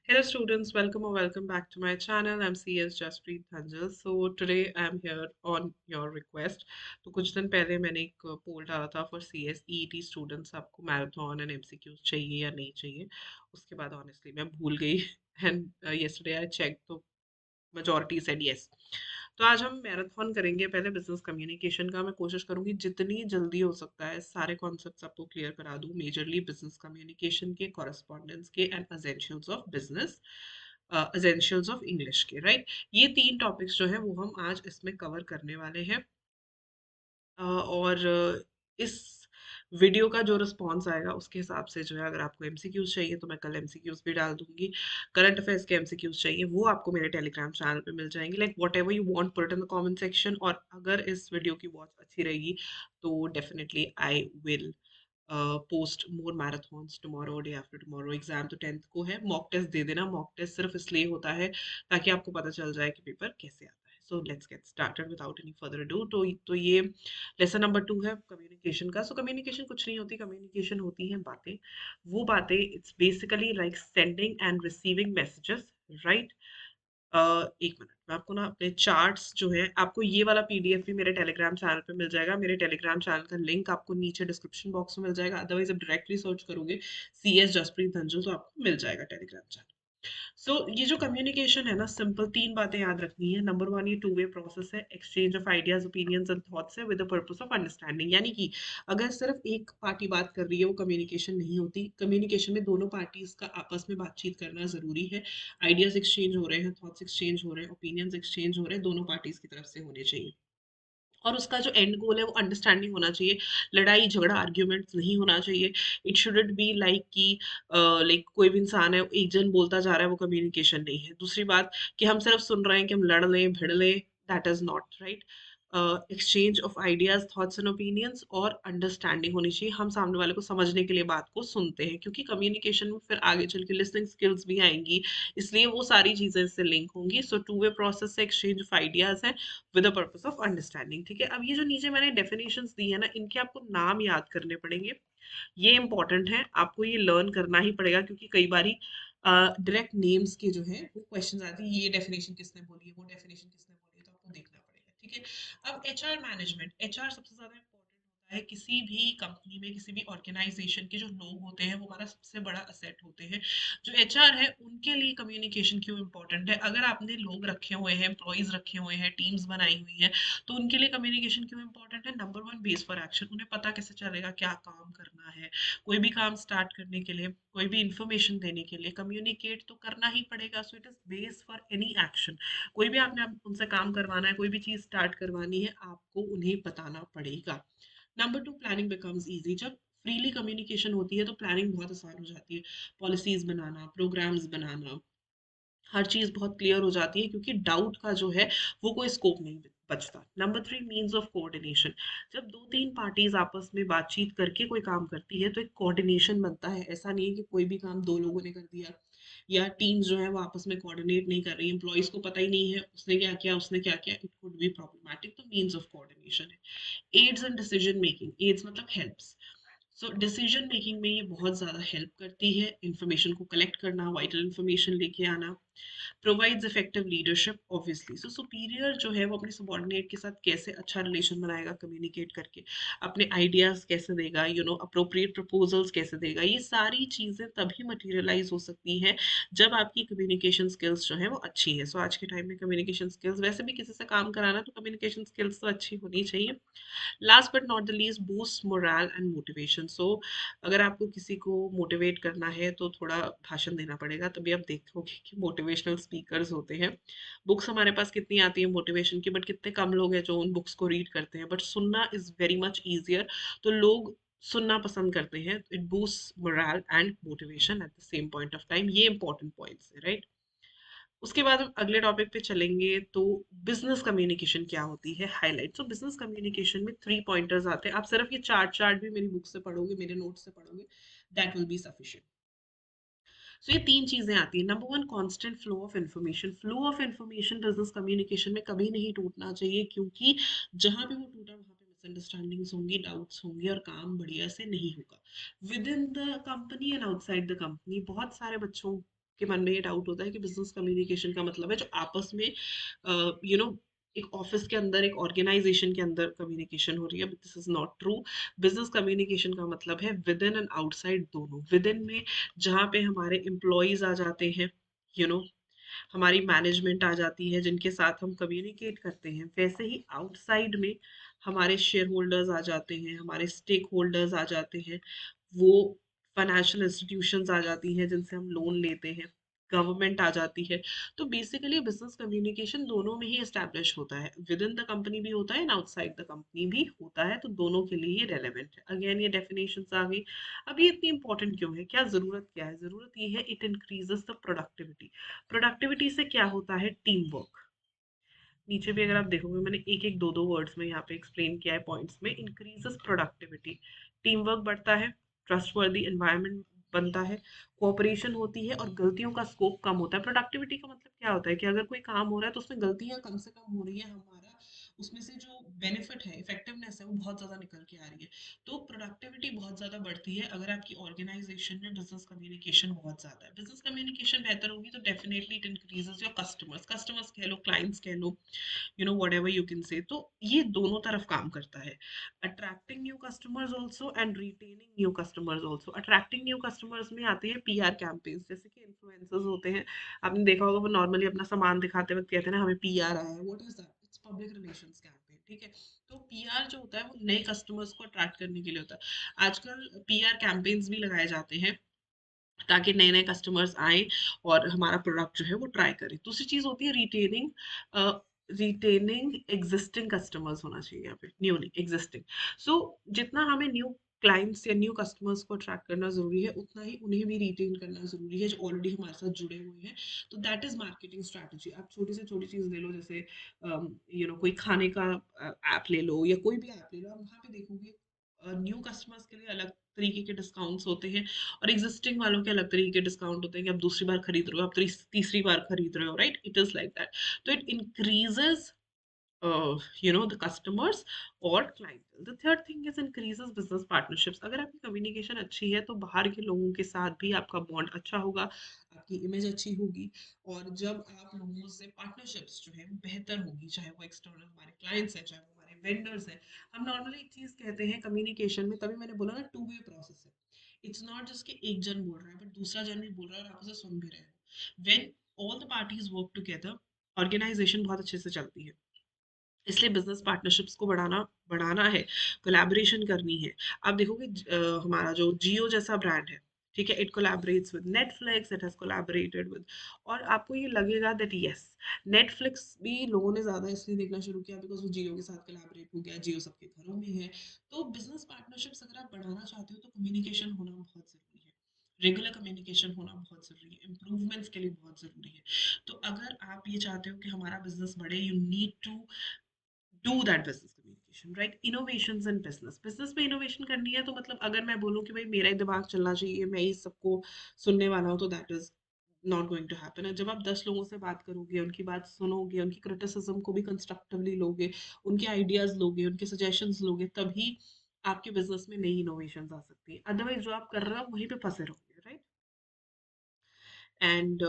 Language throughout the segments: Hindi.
Hello students, welcome or welcome back to my channel. I'm CS Jaspreet Dhanjal. So today I'm here on your request. तो कुछ दिन पहले मैंने एक पोल डाला था फॉर CS EET स्टूडेंट्स, आपको मैराथन एंड MCQs चाहिए या नहीं चाहिए. उसके बाद ऑनेस्टली मैं भूल गई एंड yesterday I checked तो majority said yes. तो आज हम मैराथन करेंगे. पहले बिजनेस कम्युनिकेशन का मैं कोशिश करूंगी जितनी जल्दी हो सकता है सारे कॉन्सेप्ट्स आपको क्लियर करा दूं, मेजरली बिजनेस कम्युनिकेशन के, कॉरेस्पॉन्डेंस के and essentials of business, essentials of English के. राइट, ये तीन टॉपिक्स जो है वो हम आज इसमें कवर करने वाले हैं. और इस वीडियो का जो रिस्पॉन्स आएगा उसके हिसाब से जो है, अगर आपको एमसीक्यूज चाहिए तो मैं कल एमसीक्यूज भी डाल दूंगी. करंट अफेयर्स के एमसीक्यूज चाहिए वो आपको मेरे टेलीग्राम चैनल पे मिल जाएंगे. Like what ever you want put in the comment section. और अगर इस वीडियो की वॉच अच्छी रहेगी तो definitely I will post more marathons tomorrow, day after tomorrow. Exam तो 10th को है. मॉक टेस्ट दे देना. मॉक टेस्ट सिर्फ इसलिए होता है ताकि आपको पता चल जाए कि पेपर कैसे आता है. So let's get started without any further ado. तो ये लेसन नंबर 2 है कम्युनिकेशन का. सो कम्युनिकेशन कुछ नहीं होती. कम्युनिकेशन होती हैं बातें. वो बातें it's basically like sending end receiving messages. Right. एक मिनट, मैं आपको ना अपने चार्ट्स जो है, आपको ये वाला पीडीएफ भी मेरे टेलीग्राम चैनल पे मिल जाएगा. मेरे टेलीग्राम चैनल का लिंक आपको नीचे डिस्क्रिप्शन बॉक्स में मिल जाएगा. अदरवाइज आप डायरेक्टली सर्च करोगे CS जसप्रीत धंजल तो आपको मिल जाएगा टेलीग्राम चैनल. सो ये जो कम्युनिकेशन है ना, सिंपल तीन बातें याद रखनी है. नंबर वन, ये टू वे प्रोसेस है. Exchange of ideas, opinions and thoughts है with the purpose of understanding. यानी कि अगर सिर्फ एक पार्टी बात कर रही है वो कम्युनिकेशन नहीं होती. कम्युनिकेशन में दोनों पार्टीज का आपस में बातचीत करना जरूरी है. आइडियाज एक्सचेंज हो रहे हैं, थॉट्स एक्सचेंज हो रहे हैं, ओपिनियंस एक्सचेंज हो रहे हैं, दोनों पार्टीज की तरफ से होने चाहिए. और उसका जो एंड गोल है वो अंडरस्टैंडिंग होना चाहिए. लड़ाई झगड़ा आर्ग्यूमेंट्स नहीं होना चाहिए. इट शुडंट बी लाइक कि लाइक कोई भी इंसान है, एक जन बोलता जा रहा है, वो कम्युनिकेशन नहीं है. दूसरी बात कि हम सिर्फ सुन रहे हैं कि हम लड़ लें भिड़ लें, that is not right. Exchange of ideas, thoughts and opinions और अंडरस्टैंडिंग होनी चाहिए. हम सामने वाले को समझने के लिए बात को सुनते हैं, क्योंकि कम्युनिकेशन में फिर आगे चल के लिसनिंग स्किल्स भी आएंगी, इसलिए वो सारी चीजें इससे लिंक होंगी. सो टू वे प्रोसेस से एक्सचेंज ऑफ आइडियाज है with the purpose of understanding. ठीक है, अब ये जो नीचे मैंने डेफिनेशंस दी है ना, इनके आपको नाम याद करने पड़ेंगे. ये इंपॉर्टेंट है, आपको ये लर्न करना ही पड़ेगा, क्योंकि कई बारी डायरेक्ट नेम्स के जो है वो क्वेश्चन आते हैं, ये डेफिनेशन किसने बोली है, वो डेफिनेशन किसने बोली है, तो आपको देखना पड़ेगा. ठीक है. अब एचआर मैनेजमेंट. एचआर सबसे ज्यादा इंपॉर्टेंट होता है. किसी भी कंपनी में, किसी भी ऑर्गेनाइजेशन के जो लोग होते हैं वो हमारा सबसे बड़ा असेट होते हैं. जो एचआर है उनके लिए कम्युनिकेशन क्यों इंपॉर्टेंट है. अगर आपने लोग रखे हुए हैं, एम्प्लॉयज रखे हुए हैं, टीम्स बनाई हुई है, तो उनके लिए कम्युनिकेशन क्यों इंपॉर्टेंट है. Number one, base for action. उन्हें पता कैसे चलेगा क्या काम करना है. कोई भी काम स्टार्ट करने के लिए, कोई भी इंफॉर्मेशन देने के लिए कम्युनिकेट तो करना ही पड़ेगा. So it is base for any action. कोई भी आपने उनसे काम करवाना है, कोई भी चीज स्टार्ट करवानी है, आपको उन्हें बताना पड़ेगा. Number two, planning becomes easy. जब फ्रीली कम्युनिकेशन होती है तो प्लानिंग बहुत आसान हो जाती है. पॉलिसीज बनाना, प्रोग्राम्स बनाना, हर चीज बहुत क्लियर हो जाती है, क्योंकि डाउट का जो है वो कोई स्कोप नहीं बचता. Number three, means of coordination. जब दो तीन पार्टीज आपस में बातचीत करके कोई काम करती है तो एक कोऑर्डिनेशन बनता है. ऐसा नहीं है कि कोई भी काम दो लोगों ने कर दिया, या टीम्स जो है वो आपस में कोऑर्डिनेट नहीं कर रही, एम्प्लॉयज को पता ही नहीं है उसने क्या किया, उसने क्या किया. It could be problematic. तो मीन्स ऑफ कोऑर्डिनेशन है. Aids and decision making. Aids मतलब हेल्प्स. सो डिसीजन मेकिंग में ये बहुत ज़्यादा हेल्प करती है. इंफॉर्मेशन को कलेक्ट करना, वाइटल इंफॉर्मेशन लेके आना. Provides effective leadership obviously. सो सुपीरियर जो है वो अपने सबॉर्डिनेट के साथ कैसे अच्छा रिलेशन बनाएगा कम्युनिकेट करके, अपने आइडियाज कैसे देगा, अप्रोप्रिएट प्रपोजल्स कैसे देगा. ये सारी चीज़ें तभी मटीरियलाइज हो सकती हैं जब आपकी कम्युनिकेशन स्किल्स जो है वो अच्छी है. सो आज के टाइम में कम्युनिकेशन स्किल्स, वैसे भी किसी से काम कराना तो कम्युनिकेशन स्किल्स तो अच्छी होनी चाहिए. Last but not the least, boost morale and motivation. So अगर आपको किसी को मोटिवेट करना है तो थोड़ा भाषण देना पड़ेगा, तभी आप देखोगे कि मोटिवेशनल स्पीकर्स होते हैं. बुक्स हमारे पास कितनी आती है मोटिवेशन की, बट कितने कम लोग हैं जो उन बुक्स को रीड करते हैं. बट सुनना इज वेरी मच ईजियर. तो लोग सुनना पसंद करते हैं. It boost morale and motivation at the same point of time. ये इंपॉर्टेंट पॉइंट्स है, राइट. उसके बाद हम अगले टॉपिक पे चलेंगे. तो बिजनेस कम्युनिकेशन क्या होती है, हाईलाइट. तो बिजनेस कम्युनिकेशन में 3 पॉइंटर्स आते हैं. आप सिर्फ ये चार्ट चार्ट भी मेरी बुक से पढ़ोगे, मेरे नोट से पढ़ोगे, दैट विल बी सफिशिएंट. सो ये तीन चीजें आती हैं. Number one, constant flow of information. Flow of information business communication में कभी नहीं टूटना चाहिए, क्योंकि जहां भी वो टूटा वहां पे मिसअंडरस्टैंडिंग्स होंगी, डाउट्स होंगे और काम बढ़िया से नहीं होगा. With in the company and outside the company बहुत सारे बच्चों आपके मन में ये डाउट होता है कि बिजनेस कम्युनिकेशन का मतलब है जो आपस में एक ऑफिस के अंदर एक ऑर्गेनाइजेशन के अंदर कम्युनिकेशन हो रही है, this is not true. Business communication का मतलब है विद इन एंड आउटसाइड दोनों। विद इन में जहाँ पे हमारे एम्प्लॉयज आ जाते हैं, यू you नो हमारी मैनेजमेंट आ जाती है जिनके साथ हम कम्युनिकेट करते हैं, वैसे ही आउटसाइड में हमारे शेयर होल्डर्स आ जाते हैं, हमारे स्टेक होल्डर्स आ जाते हैं, वो फाइनेंशियल इंस्टीट्यूशंस आ जाती हैं जिनसे हम लोन लेते हैं, गवर्नमेंट आ जाती है। तो बेसिकली बिजनेस कम्युनिकेशन दोनों में ही एस्टैब्लिश होता है, विद इन द कंपनी भी होता है एंड आउटसाइड द कंपनी भी होता है, तो दोनों के लिए ये रेलेवेंट है। अगेन ये डेफिनेशंस आ गई। अब ये इतनी इंपॉर्टेंट क्यों है, क्या ज़रूरत क्या है? ज़रूरत ये है, it increases the productivity. Productivity से क्या होता है? Team work. नीचे भी अगर आप देखोगे मैंने एक एक दो दो वर्ड्स में यहाँ पे एक्सप्लेन किया है पॉइंट्स में। इंक्रीजेस प्रोडक्टिविटी, टीम वर्क बढ़ता है, ट्रस्टवर्दी एनवायरनमेंट बनता है, कोऑपरेशन होती है और गलतियों का स्कोप कम होता है। प्रोडक्टिविटी का मतलब क्या होता है कि अगर कोई काम हो रहा है तो उसमें गलतियां कम से कम हो रही है, हमारा उसमें से जो बेनिफिट है, इफेक्टिवनेस है, वो बहुत ज़्यादा निकल के आ रही है। तो प्रोडक्टिविटी बहुत ज़्यादा बढ़ती है अगर आपकी ऑर्गेनाइजेशन में बिजनेस कम्युनिकेशन बहुत ज़्यादा है। बिजनेस कम्युनिकेशन बेहतर होगी तो definitely it increases your customers, customers कह लो, क्लाइंट्स कह लो, whatever you can say. तो ये दोनों तरफ काम करता है, attracting new customers also and retaining new customers also. Attracting new customers में आते हैं पीआर कैंपेन्स, जैसे कि इन्फ्लुएंसर्स होते हैं, आपने देखा होगा वो नॉर्मली अपना सामान दिखाते वक्त कहते हैं ना हमें पीआर आया है। What is that? It's public relations campaign, ठीक है। तो पीआर जो होता है वो नए कस्टमर्स को अट्रैक्ट करने के लिए होता है। आजकल पीआर कैंपेन्स भी लगाए जाते हैं ताकि नए नए कस्टमर्स आए और हमारा प्रोडक्ट जो है वो ट्राई करें। दूसरी चीज़ होती है रिटेनिंग, रिटेनिंग एग्जिस्टिंग कस्टमर्स होना चाहिए यहाँ पे, न्यू नहीं एग्जिस्टिंग। सो जितना हमें न्यू क्लाइंट्स या न्यू कस्टमर्स को अट्रैक्ट करना ज़रूरी है, उतना ही उन्हें भी रिटेन करना ज़रूरी है जो ऑलरेडी हमारे साथ जुड़े हुए हैं। तो दैट इज़ मार्केटिंग स्ट्रैटेजी। आप छोटी से छोटी चीज़ ले लो, जैसे कोई खाने का ऐप ले लो या कोई भी ऐप ले लो, आप वहाँ पे देखोगे न्यू कस्टमर्स के लिए अलग तरीके के डिस्काउंट्स होते हैं और एग्जिस्टिंग वालों के अलग तरीके के डिस्काउंट होते हैं कि आप दूसरी बार खरीद रहे हो, आप तीसरी बार खरीद रहे हो, right? It is like that. तो इट इंक्रीजेस the customers और clientele. The third thing is increases business partnerships. अगर आपकी कम्युनिकेशन अच्छी है तो बाहर के लोगों के साथ भी आपका बॉन्ड अच्छा होगा, आपकी इमेज अच्छी होगी, और जब आप लोगों से पार्टनरशिप्स जो है वो बेहतर होगी, चाहे वो एक्सटर्नल हमारे क्लाइंट्स हैं, चाहे वो हमारे वेंडर्स हैं। हम नॉर्मली एक चीज कहते हैं कम्युनिकेशन में, तभी मैंने बोला ना टू वे प्रोसेस है। इट्स नॉट जस्ट कि एक जन बोल रहा है बट दूसरा जन भी बोल रहा है और आप उसे सुन भी रहे हो। When all the parties work together, organization बहुत अच्छे से चलती है। इसलिए बिजनेस पार्टनरशिप्स को बढ़ाना बढ़ाना है, कोलैबोरेशन करनी है। आप देखोगे हमारा जो जियो जैसा ब्रांड है, ठीक है, it collaborates with Netflix, it has collaborated with, और आपको ये लगेगा दैट यस, नेटफ्लिक्स भी लोगों ने ज़्यादा इसलिए देखना शुरू किया बिकॉज वो जियो के साथ कोलैबोरेट हो गया, जियो सबके घरों में है। तो बिजनेस पार्टनरशिप्स अगर आप बढ़ाना चाहते हो तो कम्युनिकेशन होना बहुत ज़रूरी है, रेगुलर कम्युनिकेशन होना बहुत ज़रूरी है, इम्प्रूवमेंट्स के लिए बहुत ज़रूरी है। तो अगर आप ये चाहते हो कि हमारा बिजनेस बढ़े, you need to do that business communication, right? Innovations in business, business में इनोवेशन करनी है तो मतलब अगर मैं बोलूँ कि भाई मेरा ही दिमाग चलना चाहिए, मैं ही सबको सुनने वाला हूँ, तो that is not going to happen. जब आप 10 लोगों से बात करोगे, उनकी बात सुनोगे, उनकी क्रिटिसिज्म को भी कंस्ट्रक्टिवली लोगे, उनके आइडियाज लोगे, उनके सजेशंस लोगे, तभी आपके बिजनेस में नई इनोवेशन आ सकती है। अदरवाइज जो आप कर रहे हो वहीं पे फंसे रहोगे, right? And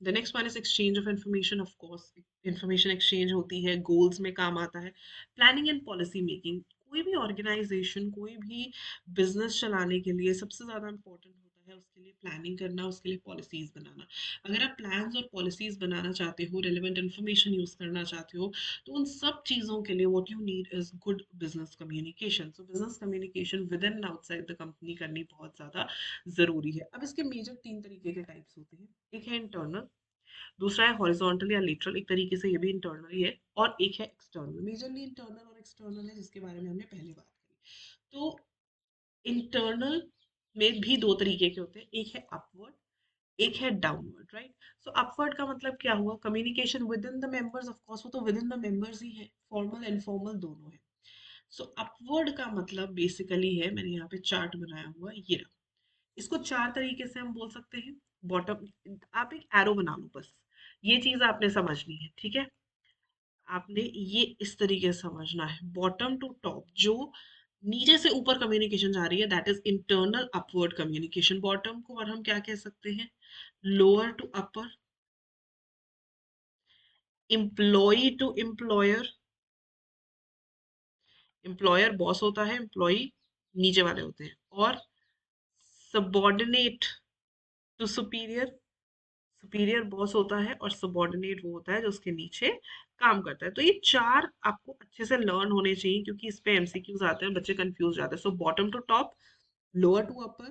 the next one is exchange of information. Of course information exchange होती है, गोल्स में काम आता है। प्लानिंग एंड पॉलिसी मेकिंग, कोई भी ऑर्गेनाइजेशन, कोई भी बिजनेस चलाने के लिए सबसे ज़्यादा इंपॉर्टेंट होता है उसके लिए प्लानिंग करना, उसके लिए पॉलिसीज बनाना। अगर आप प्लान्स और पॉलिसीज बनाना चाहते हो, रेलिवेंट इन्फॉर्मेशन यूज़ करना चाहते हो, तो उन सब चीज़ों के लिए what you need is good business communication. So business communication with in and outside the company करनी बहुत ज़्यादा ज़रूरी है। अब इसके मेजर 3 तरीके के टाइप्स होते हैं। एक है इंटरनल, दूसरा है हॉरिजॉन्टल या लेटरल, एक तरीके से ये भी इंटरनल ही है, और एक है एक्सटर्नल। मेजरली इंटरनल और एक्सटर्नल है, जिसके बारे में हमने पहले बात करी। तो इंटरनल में भी 2 तरीके के होते हैं, एक है अपवर्ड, एक है डाउनवर्ड, राइट? सो अपवर्ड का मतलब क्या हुआ? Communication with in the members, of course वो तो विद इन द मेंबर्स ही है, फॉर्मल इनफॉर्मल दोनों है। सो अपवर्ड का मतलब बेसिकली है, मैंने यहाँ पे चार्ट बनाया हुआ है, ये रहा। इसको 4 तरीके से हम बोल सकते हैं। बॉटम, आप एक एरो बना लो बस, ये चीज आपने समझनी है, ठीक है? आपने ये इस तरीके से समझना है, बॉटम टू टॉप। जो नीचे से ऊपर कम्युनिकेशन जा रही है, that is internal upward communication. Bottom को और हम क्या कह सकते हैं, lower to upper. Employee to employer, employer boss होता है, एम्प्लॉय नीचे वाले होते हैं। और subordinate to superior, superior boss होता है और सबॉर्डिनेट वो होता है जो उसके नीचे काम करता है। तो ये चार आपको अच्छे से लर्न होने चाहिए, क्योंकि इस पे एमसीक्यूज आते हैं, बच्चे कंफ्यूज जाते हैं। So bottom to top, lower to upper,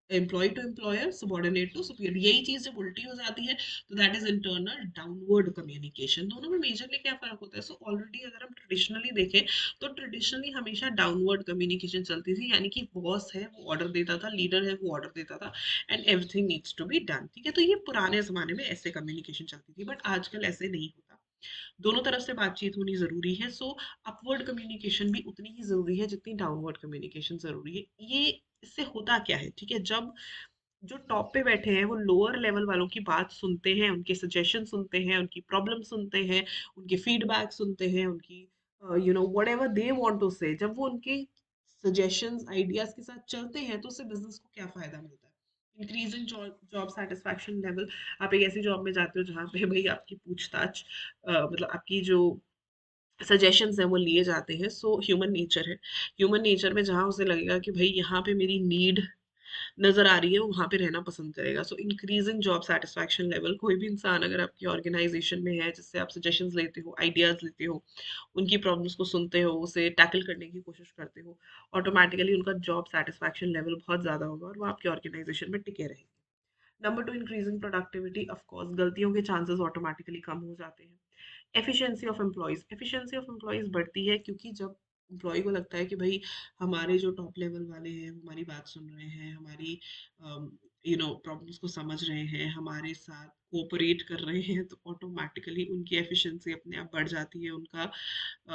employee to employer, subordinate to superior. यही चीज जब उल्टी हो जाती है तो that is internal downward communication. दोनों में मेजरली क्या फर्क होता है? सो ऑलरेडी अगर हम ट्रेडिशनली देखें तो ट्रेडिशनली हमेशा डाउनवर्ड कम्युनिकेशन चलती थी, यानी कि बॉस है वो ऑर्डर देता था, लीडर है वो ऑर्डर देता था, and everything needs to be done. ठीक है, तो ये पुराने जमाने में ऐसे कम्युनिकेशन चलती थी, बट आजकल ऐसे नहीं होता। दोनों तरफ से बातचीत होनी ज़रूरी है। सो अपवर्ड कम्युनिकेशन भी उतनी ही ज़रूरी है जितनी डाउनवर्ड कम्युनिकेशन ज़रूरी है। ये इससे होता क्या है, ठीक है, जब जो टॉप पे बैठे हैं वो लोअर लेवल वालों की बात सुनते हैं, उनके सजेशन सुनते हैं, उनकी प्रॉब्लम सुनते हैं, उनके फीडबैक सुनते हैं, उनकी whatever they want to say, जब वो उनके सजेशंस आइडियाज के साथ चलते हैं तो उससे बिजनेस को क्या फायदा मिलता है? Increase in job satisfaction level. आप एक ऐसी जॉब में जाते हो जहाँ पे भाई आपकी पूछताछ, मतलब आपकी जो सजेशंस हैं वो लिए जाते हैं। सो ह्यूमन नेचर है, ह्यूमन नेचर में जहाँ उसे लगेगा कि भाई यहाँ पे मेरी नीड नज़र आ रही है, वो वहाँ पे रहना पसंद करेगा। सो इंक्रीजिंग जॉब सेटिस्फैक्शन लेवल, कोई भी इंसान अगर आपकी ऑर्गेनाइजेशन में है जिससे आप सजेशंस लेते हो, आइडियाज़ लेते हो, उनकी प्रॉब्लम्स को सुनते हो, उसे टैकल करने की कोशिश करते हो, ऑटोमेटिकली उनका जॉब सेटिस्फैक्शन लेवल बहुत ज़्यादा होगा और वो आपकी ऑर्गेनाइजेशन में टिके रहेंगे। Number two, increasing productivity. Of course गलतियों के चांसेस ऑटोमेटिकली कम हो जाते हैं। Efficiency of employees, efficiency of employees बढ़ती है क्योंकि जब एम्प्लॉय को लगता है कि भाई हमारे जो टॉप लेवल वाले हैं वो हमारी बात सुन रहे हैं, हमारी प्रॉब्लम्स को समझ रहे हैं, हमारे साथ कोऑपरेट कर रहे हैं, तो ऑटोमेटिकली उनकी एफिशिएंसी अपने आप बढ़ जाती है, उनका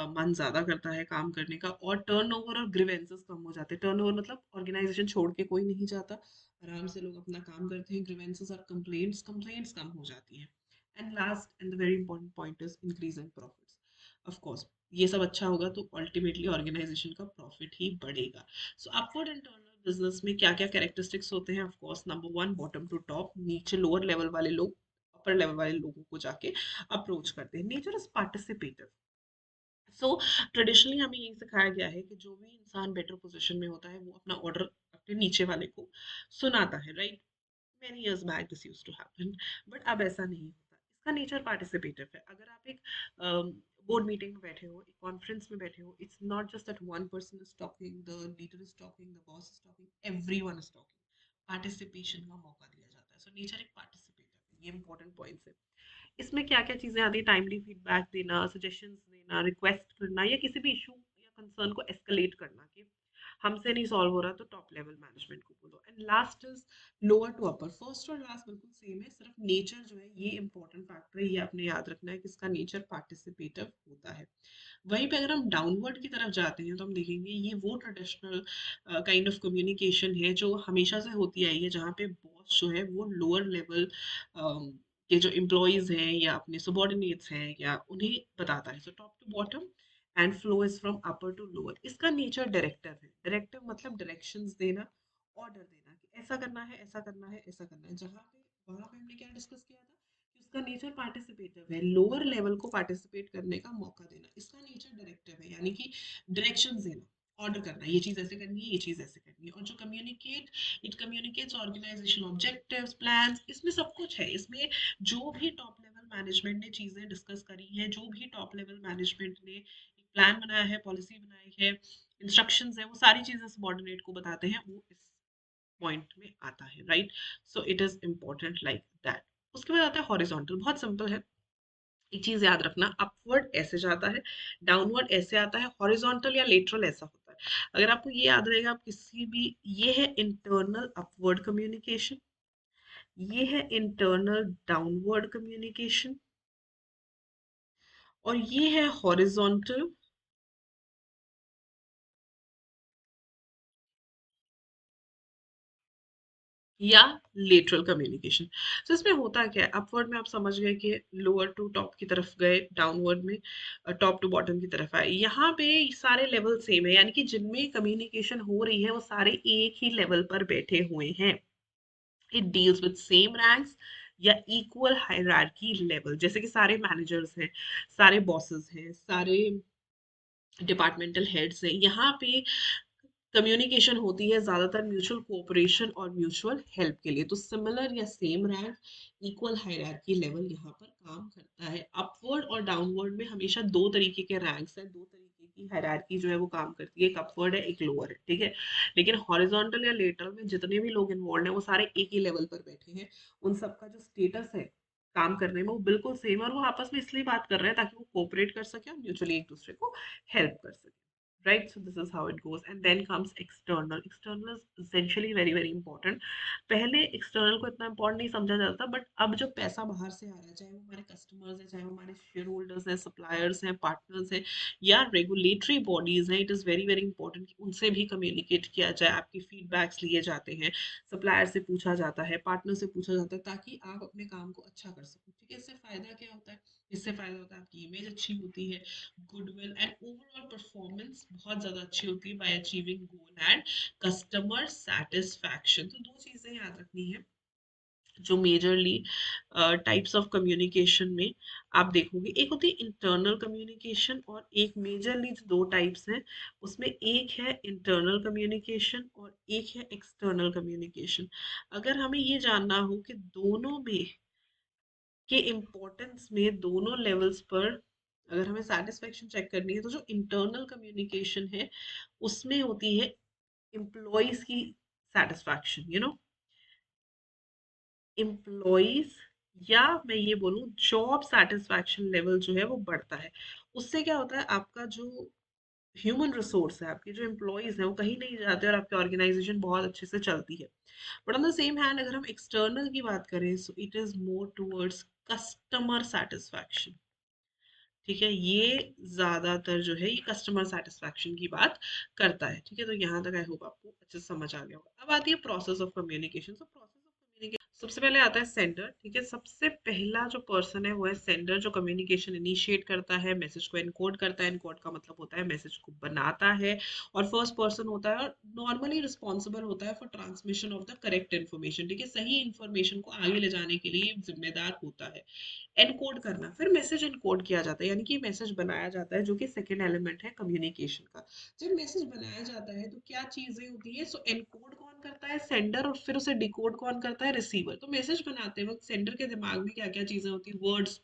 मन ज़्यादा करता है काम करने का, और टर्नओवर और ग्रीवेंसेस कम हो जाते हैं। टर्नओवर मतलब ऑर्गेनाइजेशन छोड़ के कोई नहीं जाता, आराम से लोग अपना काम करते हैं। ग्रीवेंसेस और कंप्लेंट्स कम हो जाती हैं। And last and the very important point is increase in profits. Of course ये सब अच्छा होगा तो अल्टीमेटली ऑर्गेनाइजेशन का प्रॉफिट ही बढ़ेगा। सो अपवर्ड इंटरनल बिजनेस में क्या क्या कैरेक्टरिस्टिक्स होते हैं? Of course number one, bottom to top, नीचे लोअर लेवल वाले लोग अपर लेवल वाले लोगों को जाके अप्रोच करते हैं। Nature is participative. So traditionally हमें यही सिखाया गया है कि जो भी इंसान बेटर पोजीशन में होता है वो अपना ऑर्डर अपने नीचे वाले को सुनाता है, right? Many years back this used to happen, but अब ऐसा नहीं होता। इसका नेचर पार्टिसिपेटिव है। अगर आप एक बोर्ड मीटिंग में बैठे हो, एक कॉन्फ्रेंस में बैठे हो, it's not just that one person is talking, the leader is talking, the boss is talking, everyone is talking. Participation का मौका दिया जाता है। सो नेचर एक पार्टिसिपेटिव है। ये इंपॉर्टेंट पॉइंट्स है। इसमें क्या-क्या चीज़ें आती हैं? टाइमली फीडबैक देना, सजेशंस देना, रिक्वेस्ट करना, या किसी भी इश्यू या कंसर्न को एस्केलेट करना कि हमसे नहीं सॉल्व हो रहा तो टॉप लेवल मैनेजमेंट को बोलो। And last is lower to upper. First और लास्ट बिल्कुल सेम है, सिर्फ नेचर जो है ये इंपॉर्टेंट फैक्टर है, ये आपने याद रखना है कि इसका नेचर पार्टिसिपेटिव होता है। वहीं पे अगर हम डाउनवर्ड की तरफ जाते हैं तो हम देखेंगे ये वो ट्रेडिशनल काइंड ऑफ कम्युनिकेशन है जो हमेशा से होती आई है, जहाँ पे बॉस जो है वो लोअर लेवल के जो एम्प्लॉयज हैं या अपने सबॉर्डिनेट्स हैं या उन्हें बताता है। So top to bottom and flow is from upper to lower. इसका नेचर डायरेक्टिव है। डायरेक्टिव मतलब डायरेक्शंस देना, ऑर्डर देना कि ऐसा करना है, ऐसा करना है, ऐसा करना है। जहाँ पे वहां पे हमने क्या डिस्कस किया था कि उसका नेचर पार्टिसिपेटिव है, लोअर लेवल को पार्टिसिपेट करने का मौका देना। इसका नेचर डायरेक्टिव है, यानी कि डायरेक्शंस देना, ऑर्डर करना, ये चीज ऐसे करनी है, ये चीज ऐसे करनी है। और जो communicate, it communicates organization objectives, plans, इसमें सब कुछ है। इसमें जो भी टॉप लेवल मैनेजमेंट ने चीजें डिस्कस करी हैं, जो भी टॉप लेवल मैनेजमेंट ने एक प्लान बनाया है, पॉलिसी बनाई है, इंस्ट्रक्शंस है, वो सारी चीजें सबॉर्डिनेट को बताते हैं, वो इस पॉइंट में आता है, right? So it is important like that. उसके बाद आता है हॉरिजॉन्टल। बहुत सिंपल है, एक चीज याद रखना, अपवर्ड ऐसे जाता है, डाउनवर्ड ऐसे आता है, हॉरिजॉन्टल या लेटरल ऐसा होता है। अगर आपको ये याद रहेगा, आप किसी भी, ये है इंटरनल अपवर्ड कम्युनिकेशन, ये है इंटरनल डाउनवर्ड कम्युनिकेशन, और ये है हॉरिजॉन्टल या लेटरल कम्युनिकेशन। तो इसमें होता क्या है, अपवर्ड में आप समझ गए कि लोअर टू टॉप की तरफ गए, डाउनवर्ड में टॉप टू बॉटम की तरफ आए। यहाँ पे सारे लेवल सेम है, यानी कि जिनमें कम्युनिकेशन हो रही है वो सारे एक ही लेवल पर बैठे हुए हैं। It deals with same ranks या इक्वल हायरार्की लेवल, जैसे कि सारे मैनेजर्स हैं, सारे बॉसेस हैं, सारे डिपार्टमेंटल हेड्स हैं। यहाँ पे कम्युनिकेशन होती है ज़्यादातर म्यूचुअल कोऑपरेशन और म्यूचुअल हेल्प के लिए। तो सिमिलर या same rank, equal hierarchy level यहाँ पर काम करता है। अपवर्ड और डाउनवर्ड में हमेशा दो तरीके के रैंक्स हैं, दो तरीके की हायरार्की जो है वो काम करती है, एक अपवर्ड है एक लोअर है, ठीक है। लेकिन हॉरिजॉन्टल या लेटरल में जितने भी लोग इन्वॉल्व हैं वो सारे एक ही लेवल पर बैठे हैं। उन सबका जो स्टेटस है काम करने में वो बिल्कुल सेम है, और वो आपस में इसलिए बात कर रहे हैं ताकि वो कोऑपरेट कर सके और म्यूचुअली एक दूसरे को हेल्प कर सके, right? So this is how it goes, and then comes external. External is essentially very very important. पहले external को इतना important नहीं समझा जाता, बट अब जब पैसा बाहर से आ रहा है, चाहे वो हमारे कस्टमर्स हैं, चाहे वो हमारे शेयर होल्डर्स हैं, सप्लायर्स हैं, पार्टनर्स हैं, या रेगुलेटरी बॉडीज हैं, it is very very important कि उनसे भी कम्युनिकेट किया जाए। आपकी फीडबैक्स लिए जाते हैं, सप्लायर से पूछा जाता है, पार्टनर से पूछा जाता है, ताकि आप अपने काम को अच्छा कर सको, ठीक है। इससे फायदा क्या होता है? इससे फायदा होता है आपकी इमेज अच्छी होती है, गुडविल एंड ओवरऑल परफॉर्मेंस बहुत ज़्यादा अच्छी होती है bye achieving goal and customer satisfaction. तो दो चीज़ें याद रखनी है जो मेजरली टाइप्स ऑफ कम्युनिकेशन में आप देखोगे। एक होती है इंटरनल कम्युनिकेशन, और एक मेजरली जो दो टाइप्स हैं उसमें एक है इंटरनल कम्युनिकेशन और एक है एक्सटर्नल कम्युनिकेशन। अगर हमें ये जानना हो कि दोनों में के इम्पोर्टेंस में, दोनों लेवल्स पर अगर हमें सेटिस्फेक्शन चेक करनी है, तो जो इंटरनल कम्युनिकेशन है उसमें होती है एम्प्लॉयज की सेटिस्फैक्शन, एम्प्लॉयज, या मैं ये बोलूँ जॉब सेटिस्फैक्शन लेवल जो है वो बढ़ता है। उससे क्या होता है, आपका जो ह्यूमन रिसोर्स है, आपके जो एम्प्लॉयज हैं वो कहीं नहीं जाते और आपकी ऑर्गेनाइजेशन बहुत अच्छे से चलती है। But on the same hand अगर हम एक्सटर्नल की बात करें, so it is more towards customer satisfaction, ठीक है। ये ज्यादातर जो है ये कस्टमर सेटिस्फैक्शन की बात करता है, ठीक है। तो यहाँ तक आई होप आपको अच्छे से समझ आ गया होगा। अब आती है प्रोसेस ऑफ कम्युनिकेशन। तो प्रोसेस ऑफ कम्युनिकेशन सबसे पहले आता है सेंडर, ठीक है। सबसे पहला जो पर्सन है वो है सेंडर, जो कम्युनिकेशन इनिशिएट करता है, मैसेज को एनकोड करता है। एनकोड का मतलब होता है मैसेज को बनाता है, और फर्स्ट पर्सन होता है और नॉर्मली रिस्पॉन्सिबल होता है for transmission of the correct information, ठीक है। सही इन्फॉर्मेशन को आगे ले जाने के लिए जिम्मेदार होता है। एनकोड करना, फिर मैसेज एनकोड किया जाता है, यानी कि मैसेज बनाया जाता है, जो कि सेकेंड एलिमेंट है कम्युनिकेशन का। जब मैसेज बनाया जाता है तो क्या चीजें होती है, सो एनकोड कौन करता है? सेंडर, और फिर उसे डिकोड कौन करता है? रिसीवर। तो मैसेज बनाते वक्त सेंडर के दिमाग में क्या क्या चीजें होती है? वर्ड्स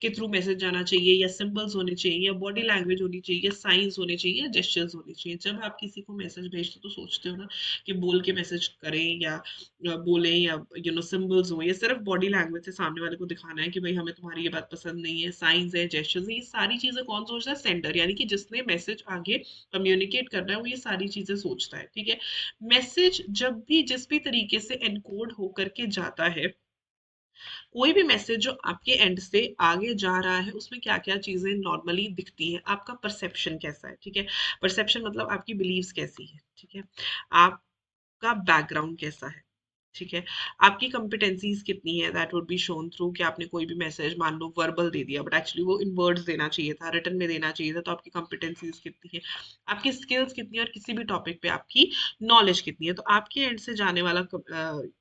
के थ्रू मैसेज जाना चाहिए, या सिंबल्स होने चाहिए, या बॉडी लैंग्वेज होनी चाहिए, या साइंस होने चाहिए, या जेस्चर्स होने चाहिए। जब आप किसी को मैसेज भेजते हो तो सोचते हो ना कि बोल के मैसेज करें या बोलें, या सिंबल्स हो, या सिर्फ बॉडी लैंग्वेज से सामने वाले को दिखाना है कि भाई हमें तुम्हारी ये बात पसंद नहीं है। साइंस है, जेस्चर्स है, ये सारी चीजें कौन सोचता है? सेंडर, यानी कि जिसने मैसेज आगे कम्युनिकेट करना है वो ये सारी चीजें सोचता है, ठीक है। मैसेज जब भी जिस भी तरीके से एनकोड होकर के जाता है, कोई भी मैसेज जो आपके एंड से आगे जा रहा है उसमें क्या क्या चीजें नॉर्मली दिखती हैं? आपका परसेप्शन कैसा है, ठीक है। परसेप्शन मतलब आपकी बिलीव्स कैसी है, ठीक है। आपका बैकग्राउंड कैसा है, ठीक है। आपकी कॉम्पिटेंसीज कितनी है, that would be shown through कि आपने कोई भी मैसेज मान लो वर्बल दे दिया, बट एक्चुअली वो इन वर्ड्स देना चाहिए था, रिटन में देना चाहिए था। तो आपकी कॉम्पिटेंसीज कितनी है, आपकी स्किल्स कितनी है, और किसी भी टॉपिक पे आपकी नॉलेज कितनी है। तो आपके एंड से जाने वाला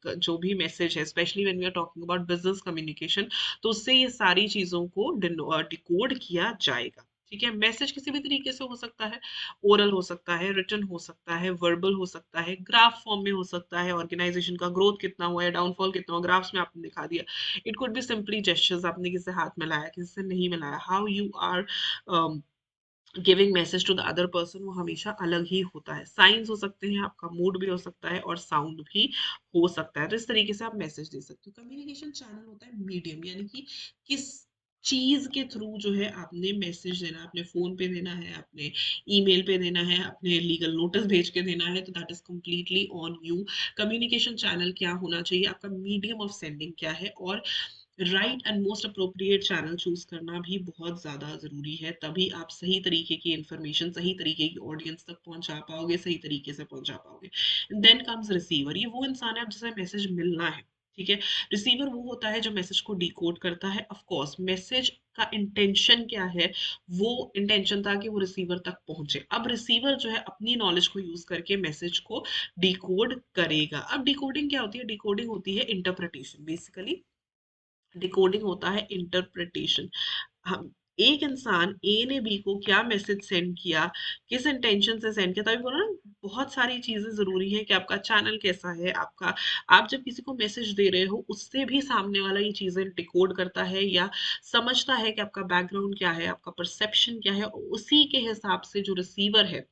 जो भी मैसेज है, specially when we are talking about business communication, तो उससे ये सारी चीजों को डिकोड किया जाएगा, ठीक है। मैसेज किसी भी तरीके से हो सकता है, ओरल हो सकता है, रिटन हो सकता है, वर्बल हो सकता है, ग्राफ फॉर्म में हो सकता है, ऑर्गेनाइजेशन का ग्रोथ कितना हुआ है, डाउनफॉल कितना हुआ, ग्राफ्स में आपने दिखा दिया। It could be simply gestures, आपने किसी से हाथ मिलाया, किसी से नहीं मिलाया, how you are giving message to the other person, वो हमेशा अलग ही होता है। साइंस हो सकते हैं, आपका मूड भी हो सकता है, और साउंड भी हो सकता है। तो इस तरीके से आप मैसेज दे सकते हो। कम्युनिकेशन चैनल होता है मीडियम, यानी कि किस चीज के थ्रू जो है आपने मैसेज देना है, अपने फोन पे देना है, अपने ईमेल पे देना है, अपने लीगल नोटिस भेज के देना है, तो that is completely on you. Communication channel क्या होना चाहिए, आपका मीडियम ऑफ सेंडिंग क्या है, और right and most appropriate channel choose करना भी बहुत ज़्यादा ज़रूरी है, तभी आप सही तरीके की इन्फॉर्मेशन सही तरीके की ऑडियंस तक पहुंचा पाओगे, सही तरीके से पहुंचा पाओगे। देन कम्स रिसीवर, ये वो इंसान है अब जिसे मैसेज मिलना है, ठीक है। रिसीवर वो होता है जो मैसेज को डिकोड करता है। ऑफ कोर्स मैसेज का इंटेंशन क्या है, वो इंटेंशन था कि वो रिसीवर तक पहुंचे। अब रिसीवर जो है अपनी नॉलेज को यूज करके मैसेज को डिकोड करेगा। अब डिकोडिंग क्या होती है? डिकोडिंग होती है इंटरप्रिटेशन। बेसिकली डिकोडिंग होता है इंटरप्रिटेशन। हम, एक इंसान ए ने बी को क्या मैसेज सेंड किया, किस इंटेंशन से सेंड किया, तभी बोला ना बहुत सारी चीजें जरूरी है कि आपका चैनल कैसा है, आपका, आप जब किसी को मैसेज दे रहे हो उससे भी सामने वाला ये चीजें डिकोड करता है या समझता है कि आपका बैकग्राउंड क्या है, आपका परसेप्शन क्या है, और उसी के हिसाब से जो रिसीवर है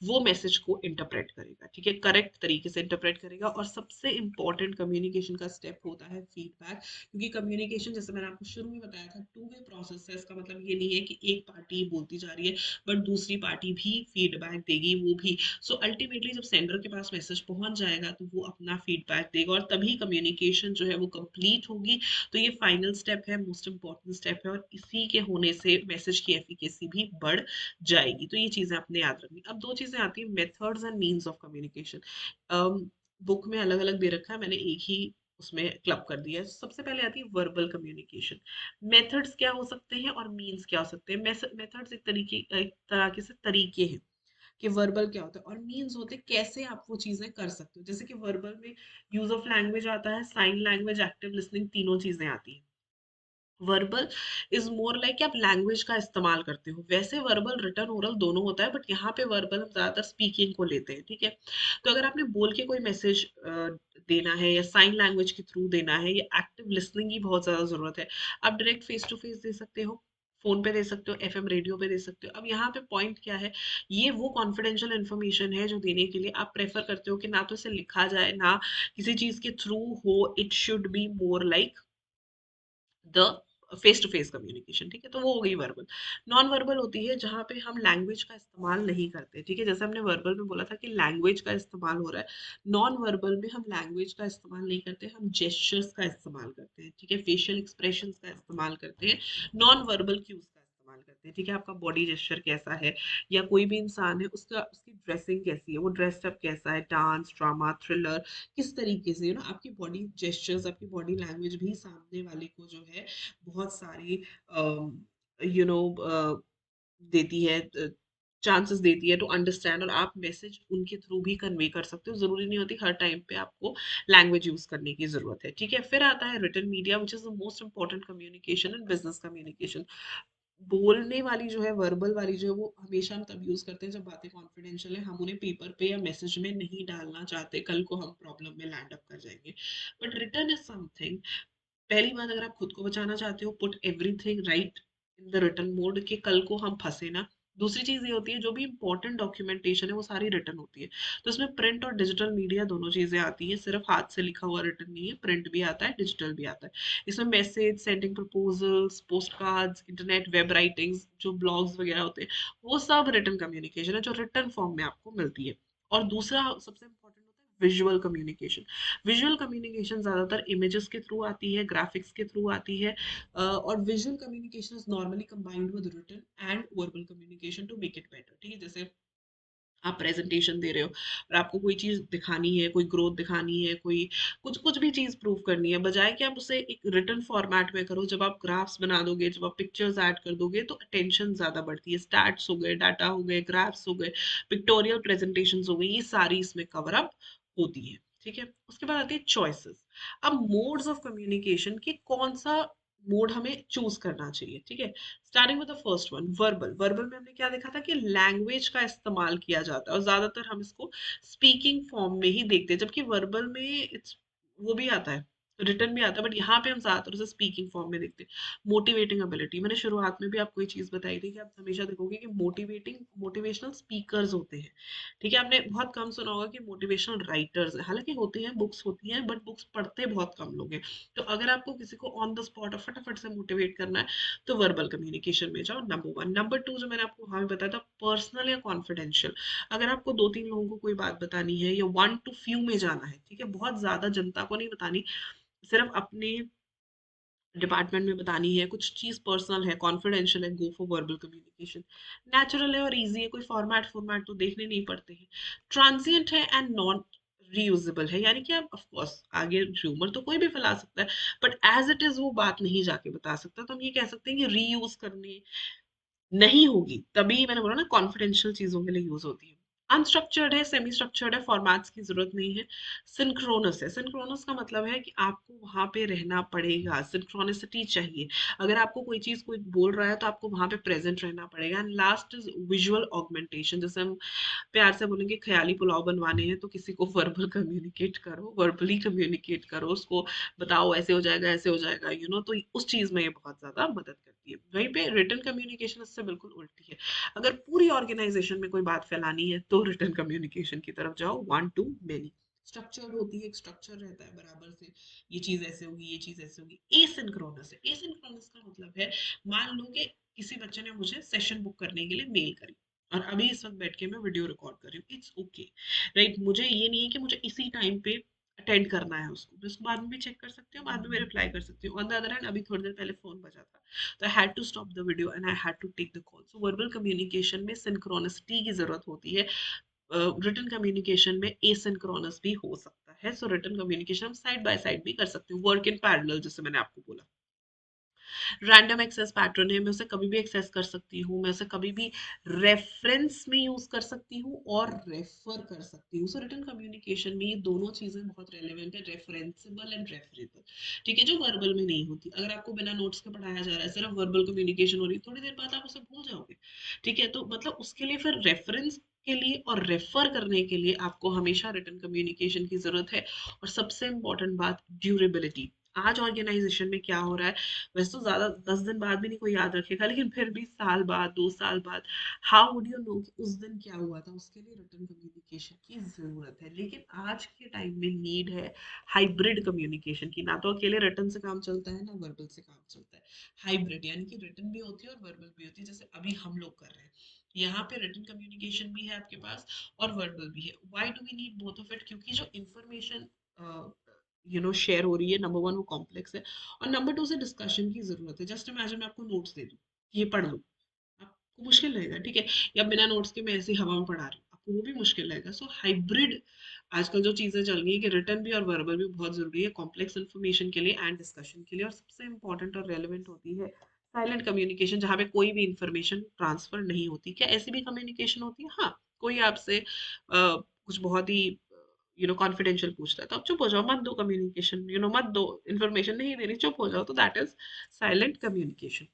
वो मैसेज को इंटरप्रेट करेगा, ठीक है, करेक्ट तरीके से इंटरप्रेट करेगा। और सबसे इंपॉर्टेंट कम्युनिकेशन का स्टेप होता है फीडबैक, क्योंकि कम्युनिकेशन जैसे मैंने आपको शुरू में बताया था टू वे प्रोसेस है। इसका मतलब ये नहीं है कि एक पार्टी बोलती जा रही है बट दूसरी पार्टी भी फीडबैक देगी, वो भी। सो अल्टीमेटली जब सेंडर के पास मैसेज पहुंच जाएगा तो वो अपना फीडबैक देगा और तभी कम्युनिकेशन जो है वो कंप्लीट होगी। तो ये फाइनल स्टेप है, मोस्ट इंपॉर्टेंट स्टेप है, और इसी के होने से मैसेज की एफिकेसी भी बढ़ जाएगी। तो ये चीजें आपने याद रखनी। अब दो चीजें आती है, methods and means of communication. Book में अलग अलग दे रखा है, मैंने एक ही उसमें क्लब कर दिया है। सबसे पहले आती है वर्बल कम्युनिकेशन। मेथड्स क्या हो सकते हैं और मीन्स क्या हो सकते हैं? मेथड्स एक तरह के से तरीके हैं कि वर्बल क्या होता है, और मीन्स होते हैं कैसे आप वो चीजें कर सकते हो। जैसे कि वर्बल में यूज ऑफ लैंग्वेज आता है, साइन लैंग्वेज, एक्टिव लिसनिंग, तीनों चीजें आती हैं। वर्बल इज मोर लाइक आप लैंग्वेज का इस्तेमाल करते हो। वैसे वर्बल रिटर्न ओरल दोनों होता है, बट यहाँ पे वर्बल हम ज्यादातर स्पीकिंग को लेते हैं, ठीक है। तो अगर आपने बोल के कोई मैसेज देना है या साइन लैंग्वेज के थ्रू देना है, या एक्टिव लिसनिंग की बहुत ज्यादा जरूरत है, आप डायरेक्ट फेस टू फेस दे सकते हो, फोन पे दे सकते हो, एफएम रेडियो पे दे सकते हो। अब यहाँ पे पॉइंट क्या है, ये वो कॉन्फिडेंशियल इन्फॉर्मेशन है जो देने के लिए आप प्रेफर करते हो कि ना तो इसे लिखा जाए ना किसी चीज के थ्रू हो, it should be more like the face to face communication, ठीक है। तो वो हो गई वर्बल। नॉन वर्बल होती है जहाँ पे हम लैंग्वेज का इस्तेमाल नहीं करते, ठीक है। जैसे हमने वर्बल में बोला था कि लैंग्वेज का इस्तेमाल हो रहा है, नॉन वर्बल में हम लैंग्वेज का इस्तेमाल नहीं करते, हम जेस्चर्स का इस्तेमाल करते हैं, ठीक है, फेशियल एक्सप्रेशंस का इस्तेमाल करते हैं, नॉन वर्बल क्यूज का इस्तेमाल करते हैं, ठीक है। आपका बॉडी जेस्चर कैसा है, या कोई भी इंसान है उसका उसकी ड्रेसिंग कैसी है, वो ड्रेसअप कैसा है, डांस, ड्रामा, थ्रिलर, किस तरीके से, आपकी बॉडी जेस्चर्स, आपकी बॉडी लैंग्वेज भी सामने वाले को जो है बहुत सारी यू नो देती है, चांसेस देती है टू अंडरस्टैंड, और आप मैसेज उनके थ्रू भी कन्वे कर सकते हो। जरूरी नहीं होती हर टाइम पे आपको लैंग्वेज यूज करने की जरूरत है, ठीक है। फिर आता है written media, which is the most important communication in business communication. बोलने वाली जो है, वर्बल वाली जो है, वो हमेशा हम तब यूज करते हैं जब बातें कॉन्फिडेंशियल है, हम उन्हें पेपर पे या मैसेज में नहीं डालना चाहते, कल को हम प्रॉब्लम में लैंड अप कर जाएंगे। बट रिटर्न इज समथिंग, पहली बात, अगर आप खुद को बचाना चाहते हो, put everything right in the return mode, कि कल को हम फंसे ना। दूसरी चीज ये होती है, जो भी इंपॉर्टेंट डॉक्यूमेंटेशन है वो सारी रिटर्न होती है। तो इसमें प्रिंट और डिजिटल मीडिया दोनों चीजें आती है, सिर्फ हाथ से लिखा हुआ रिटर्न नहीं है, प्रिंट भी आता है, डिजिटल भी आता है। इसमें message sending, proposals, post cards, internet web writings, जो ब्लॉग्स वगैरह होते हैं, वो सब रिटर्न कम्युनिकेशन है जो रिटर्न फॉर्म में आपको मिलती है। और दूसरा सबसे इंपॉर्टेंट होता है विजुअल कम्युनिकेशन। विजुअल कम्युनिकेशन ज़्यादातर इमेजेस के थ्रू आती है, ग्राफिक्स के थ्रू आती है, और visual communication is normally combined with written and verbal communication to make it better, ठीक है। जैसे आप प्रेजेंटेशन दे रहे हो और आपको कोई चीज़ दिखानी है, कोई ग्रोथ दिखानी है, कोई कुछ कुछ भी चीज़ प्रूव करनी है, बजाय कि आप उसे एक रिटन फॉर्मेट में करो, जब आप ग्राफ्स बना दोगे, जब आप पिक्चर्स ऐड कर दोगे, तो अटेंशन ज़्यादा बढ़ती है। स्टैट्स हो गए, डाटा हो गए, ग्राफ्स हो गए, पिक्टोरियल प्रेजेंटेशन हो गई, ये सारी इसमें कवर अप होती है, ठीक है। उसके बाद आती है चॉइसेस। अब मोड्स ऑफ कम्युनिकेशन की कौन सा मोड हमें चूज करना चाहिए, ठीक है। Starting with the first one, verbal. Verbal में हमने क्या देखा था कि लैंग्वेज का इस्तेमाल किया जाता है, और ज्यादातर हम इसको स्पीकिंग फॉर्म में ही देखते हैं, जबकि वर्बल में इट्स वो भी आता है, रिटर्न भी आता है, बट यहाँ पे हम ज्यादातर उसे स्पीकिंग फॉर्म में देखते हैं। मोटिवेटिंग एबिलिटी, मैंने शुरुआत में भी आपको ये चीज बताई थी कि आप हमेशा देखोगे कि मोटिवेशनल स्पीकर्स होते हैं, ठीक है। आपने बहुत कम सुना होगा कि मोटिवेशनल राइटर्स, हालांकि होती हैं, बुक्स होती हैं, बट बुक्स पढ़ते बहुत कम लोग हैं। तो अगर आपको किसी को ऑन द स्पॉट और फटाफट से मोटिवेट करना है, तो वर्बल कम्युनिकेशन में जाओ, नंबर वन। नंबर टू, जो मैंने आपको वहां भी बताया था, पर्सनल या कॉन्फिडेंशियल। अगर आपको दो तीन लोगों को कोई बात बतानी है, या वन टू फ्यू में जाना है, ठीक है, बहुत ज्यादा जनता को नहीं बतानी, सिर्फ अपने डिपार्टमेंट में बतानी है, कुछ चीज़ पर्सनल है, कॉन्फिडेंशियल है, go for verbal communication. Natural है और ईज़ी है, कोई फॉर्मेट फॉर्मेट तो देखने नहीं पड़ते हैं। ट्रांजिएंट है एंड नॉन रीयूजेबल है, यानी कि आप ऑफ कोर्स आगे र्यूमर तो कोई भी फैला सकता है, बट एज इट इज वो बात नहीं जाके बता सकता। तो हम ये कह सकते हैं कि रीयूज करने नहीं होगी, तभी मैंने बोला ना कॉन्फिडेंशियल चीज़ों के लिए यूज़ होती है। अनस्ट्रक्चर्ड है, सेमी स्ट्रक्चर्ड है, फॉर्मेट्स की ज़रूरत नहीं है। सिंक्रोनस है, सिंक्रोनस का मतलब है कि आपको वहाँ पे रहना पड़ेगा, सिंक्रोनिसिटी चाहिए। अगर आपको कोई चीज़ कोई बोल रहा है तो आपको वहाँ पे प्रेज़ेंट रहना पड़ेगा। And last is visual augmentation, जैसे हम प्यार से बोलेंगे ख़याली पुलाव बनवाने हैं तो किसी को वर्बल कम्युनिकेट करो, वर्बली कम्युनिकेट करो, उसको बताओ ऐसे हो जाएगा, तो उस चीज़ में ये बहुत ज़्यादा मदद करती है। वहीं पे रिटन कम्युनिकेशन इससे बिल्कुल उल्टी है। अगर पूरी ऑर्गेनाइजेशन में कोई बात फैलानी है तो रिटन कम्युनिकेशन की तरफ जाओ, वन टू मेनी। स्ट्रक्चर्ड होती है, एक स्ट्रक्चर रहता है बराबर से, ये चीज़ ऐसे होगी, ये चीज़ ऐसे होगी। एसिंक्रोनस है, एसिंक्रोनस का मतलब है, मान लो कि किसी बच्चे ने मुझे सेशन बुक करने के लिए मेल करी और अभी इस वक्त बैठ के मैं वीडियो रिकॉर्ड कर रही हूँ, इट्स ओके, राइट। मुझे ये नहीं है कि मुझे इसी टाइम पे अटेंड करना है उसको, मैं उसको बाद में भी चेक कर सकती हूँ, बाद में भी रिप्लाई कर सकती हूँ। ऑन द अदर हैंड अभी थोड़ी देर पहले फोन बजा था, तो I had to stop the video and I had to take the call. So verbal communication में सिंक्रोनिसिटी की जरूरत होती है, रिटन कम्युनिकेशन में एसिंक्रोनस भी हो सकता है। सो रिटन कम्युनिकेशन हम साइड बाय साइड भी कर सकते हैं, वर्क इन पैरेलल, जैसे मैंने आपको बोला। रैंडम एक्सेस पैटर्न है, मैं उसे कभी भी एक्सेस कर सकती हूँ, मैं उसे कभी भी रेफरेंस में यूज कर सकती हूँ और रेफर कर सकती हूँ। सो रिटन कम्युनिकेशन में ये दोनों चीजें बहुत रेलिवेंट है, रेफरेंसेबल एंड रेफरेबल, ठीक है, जो वर्बल में नहीं होती। अगर आपको बिना नोट्स के पढ़ाया जा रहा है, सिर्फ वर्बल कम्युनिकेशन हो रही है, थोड़ी देर बाद आप उसे भूल जाओगे, ठीक है। तो मतलब उसके लिए फिर रेफरेंस के लिए और रेफर करने के लिए आपको हमेशा रिटन कम्युनिकेशन की जरूरत है। और सबसे इंपॉर्टेंट बात, ड्यूरेबिलिटी। आज ऑर्गेनाइजेशन में क्या हो रहा है, वैसे तो ज़्यादा 10 दिन बाद भी नहीं कोई याद रखेगा, लेकिन फिर भी साल बाद, 2 साल बाद, हाउ वुड यू नो कि उस दिन क्या हुआ था? उसके लिए रिटन कम्युनिकेशन की ज़रूरत है। लेकिन आज के टाइम में नीड है हाइब्रिड कम्युनिकेशन की, ना तो अकेले रिटन से काम चलता है, ना वर्बल से काम चलता है। हाइब्रिड यानी कि रिटन भी होती है और वर्बल भी होती है, जैसे अभी हम लोग कर रहे हैं। यहाँ पे रिटन कम्युनिकेशन भी है आपके पास और वर्बल भी है। Why do we need both of it? क्योंकि जो इन्फॉर्मेशन शेयर हो रही है, नंबर वन वो कॉम्प्लेक्स है, और नंबर टू से डिस्कशन की जरूरत है। जस्ट इमेजिन मैं आपको नोट्स दे दूँ, ये पढ़ लो, आपको मुश्किल लगेगा, ठीक है। या बिना नोट्स के मैं ऐसे ही हवा में पढ़ा रही हूँ, आपको वो भी मुश्किल लगेगा। सो हाइब्रिड आजकल जो चीजें चल रही है कि रिटर्न भी और वर्बल भी बहुत जरूरी है, कॉम्प्लेक्स इन्फॉर्मेशन के लिए एंड डिस्कशन के लिए। और सबसे इंपॉर्टेंट और रेलिवेंट होती है साइलेंट कम्युनिकेशन, जहाँ पे कोई भी इंफॉर्मेशन ट्रांसफर नहीं होती। क्या ऐसी भी कम्युनिकेशन होती है? हाँ, कोई आपसे कुछ बहुत ही कॉन्फिडेंशियल पूछता है तो आप चुप हो जाओ, मत दो कम्युनिकेशन, मत दो इन्फॉर्मेशन, नहीं देनी, चुप हो जाओ, तो दैट इज साइलेंट कम्युनिकेशन।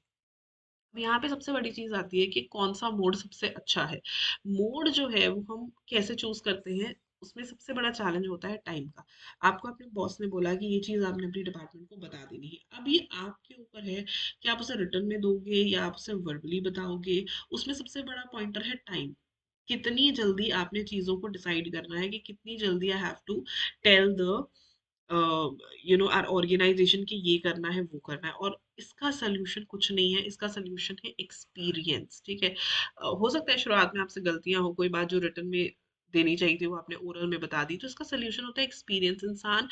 अब यहाँ पे सबसे बड़ी चीज आती है कि कौन सा मोड सबसे अच्छा है। मोड जो है वो हम कैसे चूज करते हैं, उसमें सबसे बड़ा चैलेंज होता है टाइम का। आपको अपने बॉस ने बोला कि ये चीज आपने अपनी डिपार्टमेंट को बता देनी है, अब ये आपके ऊपर है कि आप उसे रिटर्न में दोगे या आप उसे वर्बली बताओगे। उसमें सबसे बड़ा पॉइंटर है टाइम। कितनी जल्दी आपने चीजों को डिसाइड करना है, कि कितनी जल्दी I have to tell the our organization की ये करना है, वो करना है। और इसका सोल्यूशन कुछ नहीं है, इसका सोल्यूशन है एक्सपीरियंस, ठीक है। हो सकता है शुरुआत में आपसे गलतियां हो, कोई बात जो रिटर्न में देनी चाहिए थी वो आपने ओरल में बता दी, तो इसका सोल्यूशन होता है एक्सपीरियंस। इंसान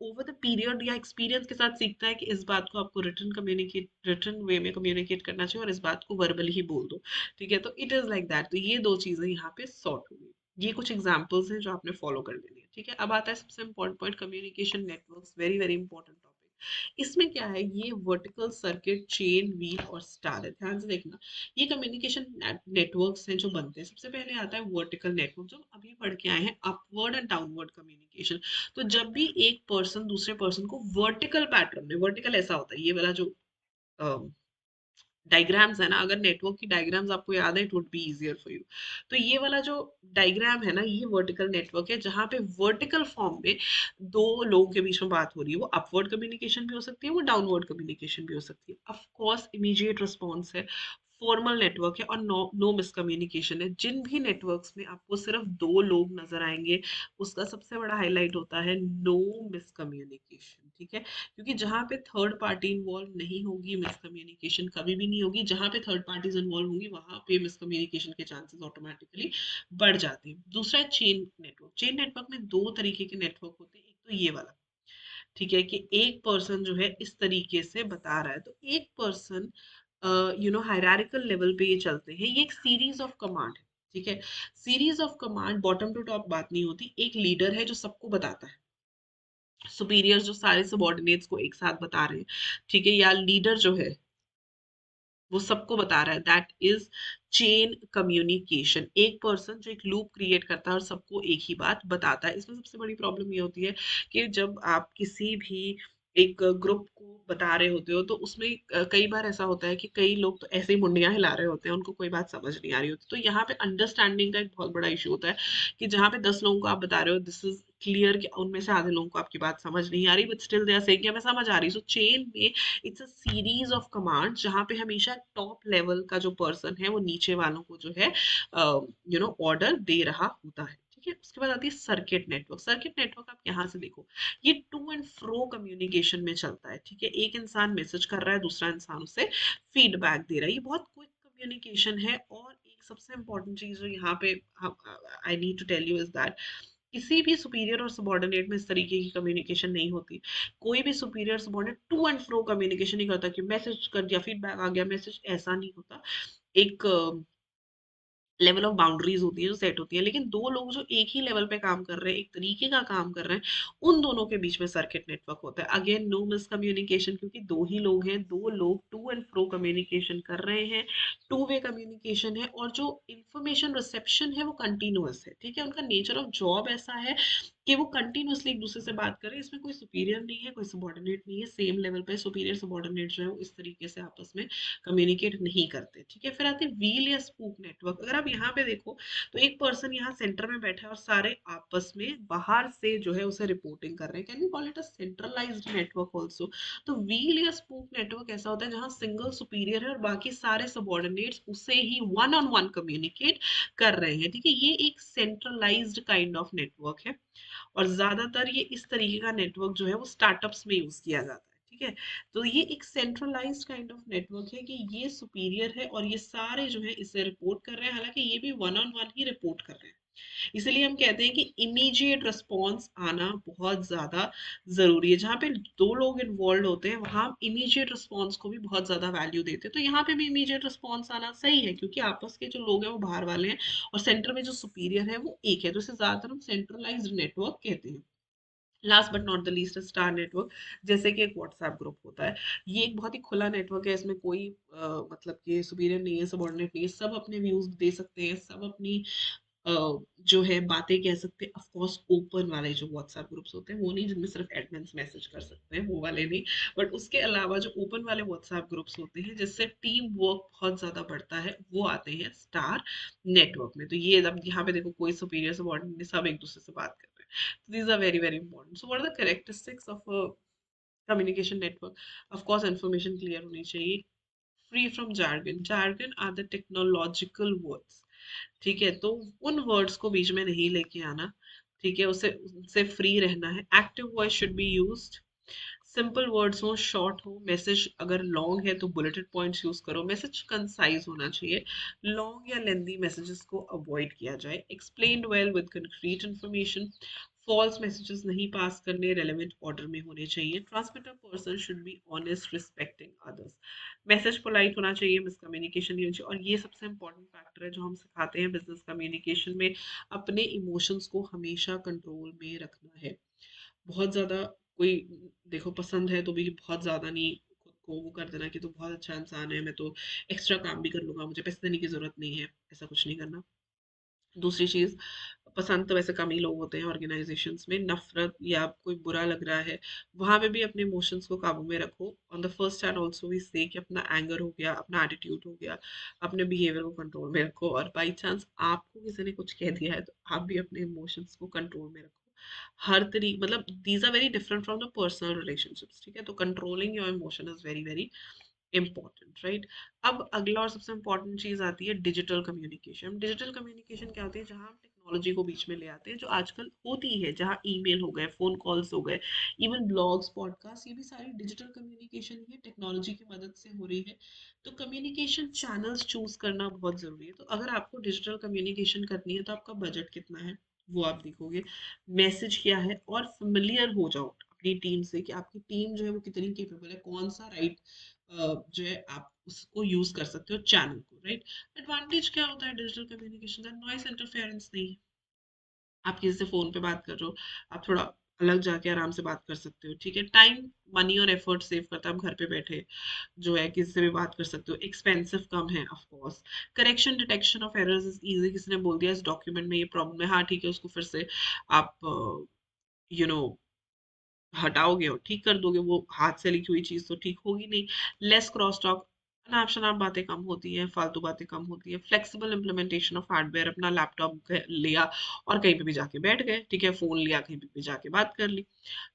ओवर द पीरियड या एक्सपीरियंस के साथ सीखता है कि इस बात को आपको रिटर्न वे में कम्युनिकेट करना चाहिए और इस बात को वर्बली ही बोल दो, ठीक है। तो इट इज लाइक दैट। तो ये दो चीजें यहाँ पे सॉर्ट हो गई। ये कुछ एग्जांपल्स हैं जो आपने फॉलो कर लेनी है, ठीक है। अब आता है सबसे important point, communication networks, very very important topic. इसमें क्या है, ये वर्टिकल सर्किट, चेन, व्हील और स्टार है, ध्यान से देखना। ये कम्युनिकेशन नेटवर्क्स हैं जो बनते हैं। सबसे पहले आता है वर्टिकल नेटवर्क, जो हम अभी पढ़ के आए हैं, अपवर्ड एंड डाउनवर्ड कम्युनिकेशन। तो जब भी एक पर्सन दूसरे पर्सन को वर्टिकल पैटर्न में, वर्टिकल ऐसा होता है, ये वाला जो डायग्राम्स है ना, अगर नेटवर्क की डायग्राम्स आपको याद है, it would be easier for you. तो ये वाला जो डायग्राम है ना, ये वर्टिकल नेटवर्क है, जहाँ पे वर्टिकल फॉर्म में दो लोगों के बीच में बात हो रही है। वो अपवर्ड कम्युनिकेशन भी हो सकती है, वो डाउनवर्ड कम्युनिकेशन भी हो सकती है। ऑफ कोर्स इमीडिएट रिस्पॉन्स है, फॉर्मल नेटवर्क है, और नो नो मिसकम्युनिकेशन है। जिन भी नेटवर्क्स में आपको सिर्फ दो लोग नजर आएंगे, उसका सबसे बड़ा हाईलाइट होता है नो मिसकम्युनिकेशन, ठीक है। क्योंकि जहाँ पे थर्ड पार्टी इन्वॉल्व नहीं होगी, मिसकम्युनिकेशन कभी भी नहीं होगी। जहाँ पे थर्ड पार्टीज इन्वॉल्व होंगी, वहां पे मिसकम्युनिकेशन के चांसेस ऑटोमेटिकली बढ़ जाते हैं। दूसरा है चेन नेटवर्क। चेन नेटवर्क में दो तरीके के नेटवर्क होते हैं, एक तो ये वाला, ठीक है, कि एक पर्सन जो है इस तरीके से बता रहा है, तो एक पर्सन हायरार्किकल लेवल पे ये चलते हैं, ये एक सीरीज ऑफ कमांड है। ठीक है, series of command, bottom to top बात नहीं होती। एक लीडर है जो सबको बताता है, सुपीरियर जो सारे सबॉर्डिनेट्स को एक साथ बता रहे हैं, ठीक है, या लीडर जो है वो सबको बता रहा है, दैट इज चेन कम्युनिकेशन। एक पर्सन जो एक लूप क्रिएट करता है और सबको एक ही बात बताता है। इसमें सबसे बड़ी प्रॉब्लम ये होती है कि जब आप किसी भी एक ग्रुप को बता रहे होते हो, तो उसमें कई बार ऐसा होता है कि कई लोग तो ऐसे ही मुंडियां हिला रहे होते हैं, उनको कोई बात समझ नहीं आ रही होती। तो यहाँ पे अंडरस्टैंडिंग का एक बहुत बड़ा इशू होता है कि जहाँ पे 10 लोगों को आप बता रहे हो, दिस इज क्लियर कि उनमें से आधे लोगों को आपकी बात समझ नहीं आ रही, but still they are saying कि हमें समझ आ रही। सो चेन में it's a series of command, जहाँ पे हमेशा टॉप लेवल का जो पर्सन है वो नीचे वालों को जो है ऑर्डर दे रहा होता है। ठीक है, उसके बाद आती है सर्किट नेटवर्क। सर्किट नेटवर्क आप यहाँ से देखो, ये टू एंड फ्रो कम्युनिकेशन में चलता है। ठीक है, एक इंसान मैसेज कर रहा है, दूसरा इंसान उसे फीडबैक दे रहा है, ये बहुत क्विक कम्युनिकेशन है। और एक सबसे इंपॉर्टेंट चीज जो यहाँ पे I need to tell you is that किसी भी सुपीरियर और सबॉर्डिनेट में इस तरीके की कम्युनिकेशन नहीं होती। कोई भी superior subordinate to and fro communication नहीं करता कि मैसेज कर दिया, फीडबैक आ गया, मैसेज, ऐसा नहीं होता। एक लेवल ऑफ बाउंड्रीज होती है जो सेट होती है। लेकिन दो लोग जो एक ही लेवल पे काम कर रहे हैं, एक तरीके का काम कर रहे हैं, उन दोनों के बीच में सर्किट नेटवर्क होता है। अगेन नो मिस कम्युनिकेशन, क्योंकि दो ही लोग हैं, दो लोग टू एंड फ्रो कम्युनिकेशन कर रहे हैं, टू वे कम्युनिकेशन है। और जो इंफॉर्मेशन रिसेप्शन है वो कंटिन्यूअस है। ठीक है, उनका नेचर ऑफ जॉब ऐसा है कि वो कंटिन्यूअसली एक दूसरे से बात करें। इसमें कोई सुपीरियर नहीं है, कोई सबॉर्डिनेट नहीं है, सेम लेवल पे सुपीरियर सबॉर्डिनेट जो है वो इस तरीके से आपस में कम्युनिकेट नहीं करते। ठीक है, फिर आते हैं व्हील या स्पूक नेटवर्क। अगर आप यहाँ पे देखो, तो एक पर्सन यहाँ सेंटर में बैठा है और सारे आपस में बाहर से जो है उसे रिपोर्टिंग कर रहे हैं। Can you call it a centralised network also? तो व्हील या स्पूक नेटवर्क ऐसा होता है जहाँ सिंगल सुपीरियर है और बाकी सारे सबॉर्डिनेट्स उसे ही वन ऑन वन कम्युनिकेट कर रहे हैं। ठीक है, ये एक सेंट्रलाइज्ड काइंड ऑफ नेटवर्क है। और ज्यादातर ये इस तरीके का नेटवर्क जो है वो स्टार्टअप्स में यूज किया जाता है। ठीक है, तो ये एक सेंट्रलाइज्ड काइंड ऑफ नेटवर्क है कि ये सुपीरियर है और ये सारे जो है इसे रिपोर्ट कर रहे हैं, हालांकि ये भी one on one he report कर रहे हैं। इसलिए हम कहते हैं कि इमीडिएट रिस्पॉन्स आना बहुत ज्यादा जरूरी है। जहाँ पे दो लोग इन्वॉल्व होते हैं वहां हम इमीडिएट रिस्पॉन्स को भी बहुत ज्यादा वैल्यू देते हैं। तो यहाँ पे भी इमीडिएट रिस्पॉन्स आना सही है, क्योंकि आपस के जो लोग हैं वो बाहर वाले हैं और सेंटर में जो सुपीरियर है वो एक है। तो इसे ज्यादातर हम सेंट्रलाइज्ड नेटवर्क कहते हैं। Last but not the least star network, जैसे कि एक व्हाट्सएप ग्रुप होता है। ये एक बहुत ही खुला नेटवर्क है, इसमें कोई मतलब कि सुपीरियर नहीं है, सबऑर्डिनेट नहीं है, सब अपने व्यूज दे सकते हैं, सब अपनी अ, जो है बातें कह सकते हैं। ऑफ कोर्स ओपन वाले जो व्हाट्सएप ग्रुप्स होते हैं वो नहीं, जिनमें सिर्फ एडमिन्स मैसेज कर सकते हैं, वो वाले नहीं। बट उसके अलावा जो ओपन वाले व्हाट्सएप ग्रुप्स होते हैं जिससे टीम वर्क बहुत ज्यादा बढ़ता है, वो आते हैं स्टार नेटवर्क में। तो ये अब यहाँ पे देखो, कोई सुपीरियर सबऑर्डिनेट नहीं, सब एक दूसरे से बात कर रहे हैं। So these are very very important. So what are the characteristics of a communication network? Of course, information clear होनी चाहिए, free from jargon. Jargon are the technological words. ठीक है, तो उन वर्ड्स को बीच में नहीं लेके आना। ठीक है, उसे उससे फ्री रहना है। Active voice should be used. Simple words हो, शॉर्ट हो। मैसेज अगर लॉन्ग है तो बुलेटेड पॉइंट्स यूज करो। मैसेज कंसाइज होना चाहिए, लॉन्ग या लेंदी मैसेजेस को अवॉइड किया जाए। Explained well with concrete information. False messages नहीं पास करने, रेलेवेंट ऑर्डर में होने चाहिए। Transmitter person should be honest, respecting others. Message polite होना चाहिए, मिसकम्युनिकेशन नहीं होनी चाहिए। और ये सबसे इंपॉर्टेंट फैक्टर है जो हम सिखाते हैं बिजनेस कम्युनिकेशन में, अपने इमोशंस को हमेशा कंट्रोल में रखना है। बहुत ज़्यादा कोई देखो पसंद है तो भी बहुत ज़्यादा नहीं खुद को वो कर देना कि तो बहुत अच्छा इंसान है, मैं तो एक्स्ट्रा काम भी कर लूँगा, मुझे पैसे देने की ज़रूरत नहीं है, ऐसा कुछ नहीं करना। दूसरी चीज़, पसंद तो वैसे कम ही लोग होते हैं ऑर्गेनाइजेशंस में। नफरत या कोई बुरा लग रहा है, वहाँ पे भी अपने इमोशंस को काबू में रखो। On the first hand also we say कि अपना एंगर हो गया, अपना एटीट्यूड हो गया, अपने बिहेवियर को कंट्रोल में रखो। और बाई चांस आपको किसी ने कुछ कह दिया है तो आप भी अपने इमोशंस को कंट्रोल में रखो। हर तरीके, मतलब these are very different from the personal relationships. ठीक है, तो controlling your emotion is very very important, right? अब अगला और सबसे इम्पोर्टेंट चीज आती है डिजिटल कम्युनिकेशन। डिजिटल कम्युनिकेशन क्या होती है? जहां हम टेक्नोलॉजी को बीच में ले आते हैं, जो आजकल होती है, जहां ईमेल हो गए, फोन कॉल्स हो गए, इवन ब्लॉग्स, पॉडकास्ट, ये भी सारी डिजिटल कम्युनिकेशन ही टेक्नोलॉजी की मदद से हो रही है। तो कम्युनिकेशन चैनल्स चूज करना बहुत जरूरी है। तो अगर आपको डिजिटल कम्युनिकेशन करनी है तो आपका बजट कितना है वो आप देखोगे, मैसेज क्या है, और फेमिलियर हो जाओ अपनी टीम से कि आपकी टीम जो है वो कितनी केपेबल है, कौन सा राइट जो है आप उसको यूज कर सकते हो चैनल को, राइट। एडवांटेज क्या होता है डिजिटल कम्युनिकेशन का? नॉइस इंटरफेरेंस नहीं। आप किसी से फोन पे बात कर रहे हो, आप थोड़ा अलग जाके आराम से बात कर सकते हो, ठीक है। टाइम, मनी और एफर्ट सेव करता है। आप घर पे बैठे जो है किसी से भी बात कर सकते हो। एक्सपेंसिव कम है of course. Correction detection of errors is easy. किसी ने बोल दिया इस डॉक्यूमेंट में ये प्रॉब्लम है, हाँ ठीक है, उसको फिर से आप यू नो हटाओगे और ठीक कर दोगे। वो हाथ से लिखी हुई चीज तो ठीक होगी नहीं। लेस क्रॉस टॉक, अनाप शनाप बातें कम होती हैं, फालतू बातें कम होती है। फ्लेक्सिबल इम्प्लीमेंटेशन ऑफ हार्डवेयर, अपना लैपटॉप लिया और कहीं पे भी जाके बैठ गए, ठीक है, फोन लिया कहीं पे भी जाके बात कर ली।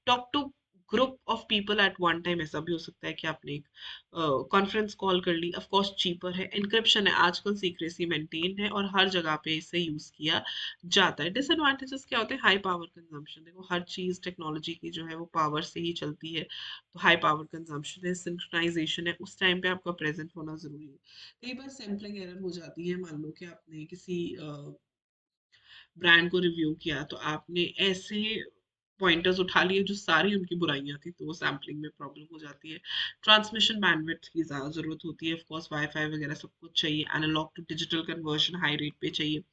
Talk to group of people at one time, ऐसा भी हो सकता है कि आपने एक कॉन्फ्रेंस कॉल कर ली। ऑफ कोर्स चीपर है। एन्क्रिप्शन है, आजकल सीक्रेसी मेंटेन है और हर जगह पे इसे यूज किया जाता है। डिसएडवांटेजेस क्या होते हैं? High power consumption. देखो हर चीज टेक्नोलॉजी की जो है वो पावर से ही चलती है, तो हाई पावर कंजम्पशन है। सिंक्रोनाइजेशन है, उस टाइम पे आपका प्रेजेंट होना जरूरी है। कई बार सैम्पलिंग एरर हो जाती है। मान लो कि आपने किसी ब्रांड को रिव्यू किया तो आपने ऐसे पॉइंटर्स उठा लिए जो सारी उनकी बुराइयां थी, तो वो सैम्पलिंग में प्रॉब्लम हो जाती है। ट्रांसमिशन बैंडविड्थ की ज़्यादा ज़रूरत होती है। ऑफ कोर्स वाईफाई वगैरह सब कुछ चाहिए। Analog to digital conversion high rate पे चाहिए।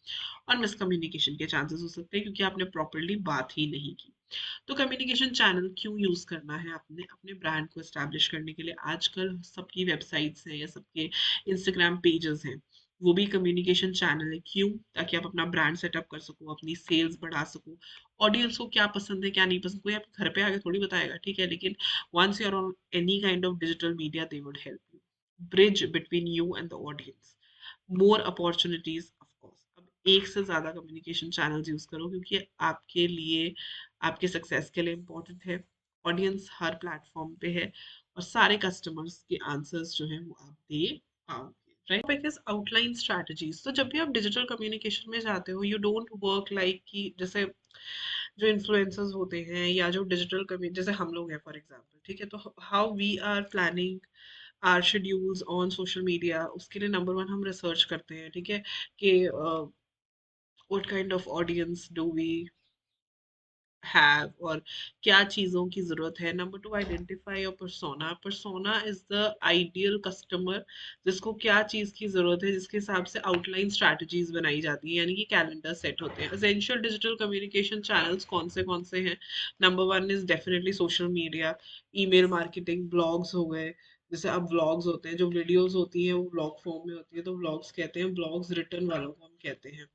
और मिसकम्युनिकेशन के चांसेस हो सकते हैं क्योंकि आपने प्रॉपरली बात ही नहीं की। तो कम्युनिकेशन चैनल क्यों यूज करना है अपने अपने ब्रांड को एस्टैब्लिश करने के लिए? आजकल सबकी वेबसाइट्स हैं या सबके इंस्टाग्राम पेजेस हैं, वो भी कम्युनिकेशन चैनल है। क्यों? ताकि आप अपना ब्रांड सेटअप कर सको, अपनी सेल्स बढ़ा सको। ऑडियंस को क्या पसंद है क्या नहीं पसंद, कोई आपके घर पे आके थोड़ी बताएगा, ठीक है, लेकिन once you are on any kind of digital media they would help you bridge between you and the audience. More opportunities of course. अब एक से ज़्यादा कम्युनिकेशन चैनल्स यूज़ करो क्योंकि आपके लिए, आपके सक्सेस के लिए इम्पोर्टेंट है। ऑडियंस हर प्लेटफॉर्म पे है और सारे कस्टमर्स के आंसर्स जो है वो आप दे पाओगे, right. Topic is outline strategies. तो जब भी आप डिजिटल कम्युनिकेशन में जाते हो, यू डोंट वर्क लाइक कि जैसे जो इन्फ्लुएंसर्स होते हैं या जो डिजिटल कम्युनिटी जैसे हम लोग हैं फॉर एग्जांपल, ठीक है, तो how we are planning our schedules on social media, उसके लिए नंबर वन हम रिसर्च करते हैं, ठीक है, कि what kind of audience do we have और क्या चीज़ों की ज़रूरत है। Number two, identify your persona. Persona is the ideal customer, जिसको क्या चीज़ की ज़रूरत है, जिसके हिसाब से आउटलाइन स्ट्रैटेजीज बनाई जाती है, यानी कि कैलेंडर सेट होते हैं। एसेंशियल डिजिटल कम्युनिकेशन चैनल्स कौन से हैं? Number one is definitely social media, email marketing, blogs हो गए। जैसे अब व्लॉग्स होते हैं, जो वीडियोस होती हैं वो व्लॉग फॉर्म में होती है तो व्लॉग्स कहते हैं। ब्लॉग्स रिटर्न वालों को हम कहते हैं।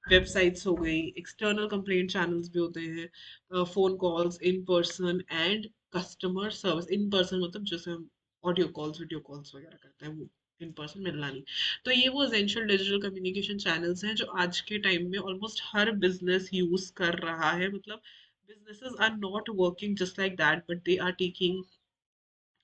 वेबसाइट्स हो गई। एक्सटर्नल कंप्लेंट चैनल्स भी होते हैं। Phone calls, in person and customer service. In person मतलब जैसे हम ऑडियो कॉल्स, वीडियो कॉल्स वगैरह करते हैं, वो इन पर्सन मिलना नहीं। तो ये वो एसेंशियल डिजिटल कम्युनिकेशन चैनल्स हैं जो आज के टाइम में ऑलमोस्ट हर बिजनेस यूज कर रहा है। मतलब businesses are not working just like that, but they are taking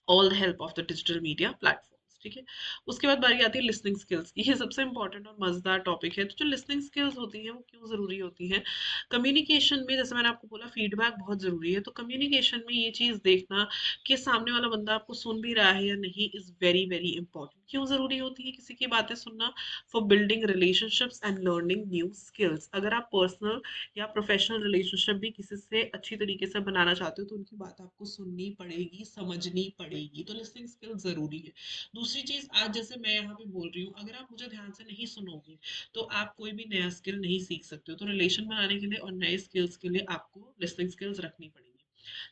all the help of the digital media platforms, ठीक है। उसके बाद बारी आती है लिसनिंग स्किल्स की। ये सबसे इंपॉर्टेंट और मजेदार टॉपिक है। तो जो लिसनिंग स्किल्स होती हैं वो क्यों जरूरी होती हैं कम्युनिकेशन में? जैसे मैंने आपको बोला फीडबैक बहुत जरूरी है, तो कम्युनिकेशन में ये चीज देखना कि सामने वाला बंदा आपको सुन भी रहा है या नहीं इज वेरी वेरी इंपॉर्टेंट। क्यों जरूरी होती है किसी की बातें सुनना? For building relationships and learning new skills. अगर आप पर्सनल या प्रोफेशनल रिलेशनशिप भी किसी से अच्छी तरीके से बनाना चाहते हो तो उनकी बात आपको सुननी पड़ेगी, समझनी पड़ेगी। तो लिसनिंग स्किल जरूरी है। दूसरी चीज, आज जैसे मैं यहाँ पे बोल रही हूँ, अगर आप मुझे ध्यान से नहीं सुनोगे तो आप कोई भी नया स्किल नहीं सीख सकते हो। तो रिलेशन बनाने के लिए और नए स्किल्स के लिए आपको लिसनिंग स्किल्स रखनी पड़ेगी।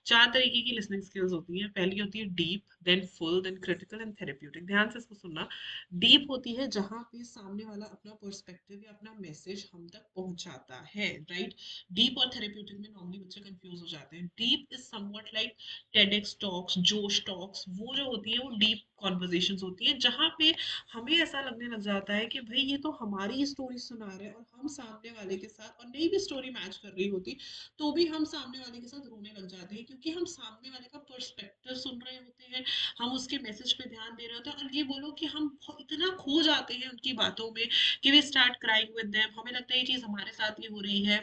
चार तरीके की लिसनिंग स्किल्स होती हैं। पहली होती है deep, then full, then critical and therapeutic. ध्यान से इसको सुनना। डीप होती है जहां पे सामने वाला अपना पर्सपेक्टिव या अपना मैसेज हम तक पहुंचाता है, राइट। डीप और थेरेप्यूटिक में नॉर्मली बच्चे कंफ्यूज हो जाते हैं। Deep is somewhat like TEDx talks, जोश टॉक्स, वो जो होती है वो डीप कॉन्वर्जेशन होती है जहाँ पे हमें ऐसा लगने लग जाता है कि भाई ये तो हमारी स्टोरी सुना रहे हैं और हम सामने वाले के साथ, और नहीं भी स्टोरी मैच कर रही होती तो भी हम सामने वाले के साथ रोने लग जाते हैं क्योंकि हम सामने वाले का पर्सपेक्टिव सुन रहे होते हैं, हम उसके मैसेज पे ध्यान दे रहे होते हैं, और ये बोलो कि हम इतना खो जाते हैं उनकी बातों में कि we start crying with them. हमें लगता है ये चीज हमारे साथ ही हो रही है।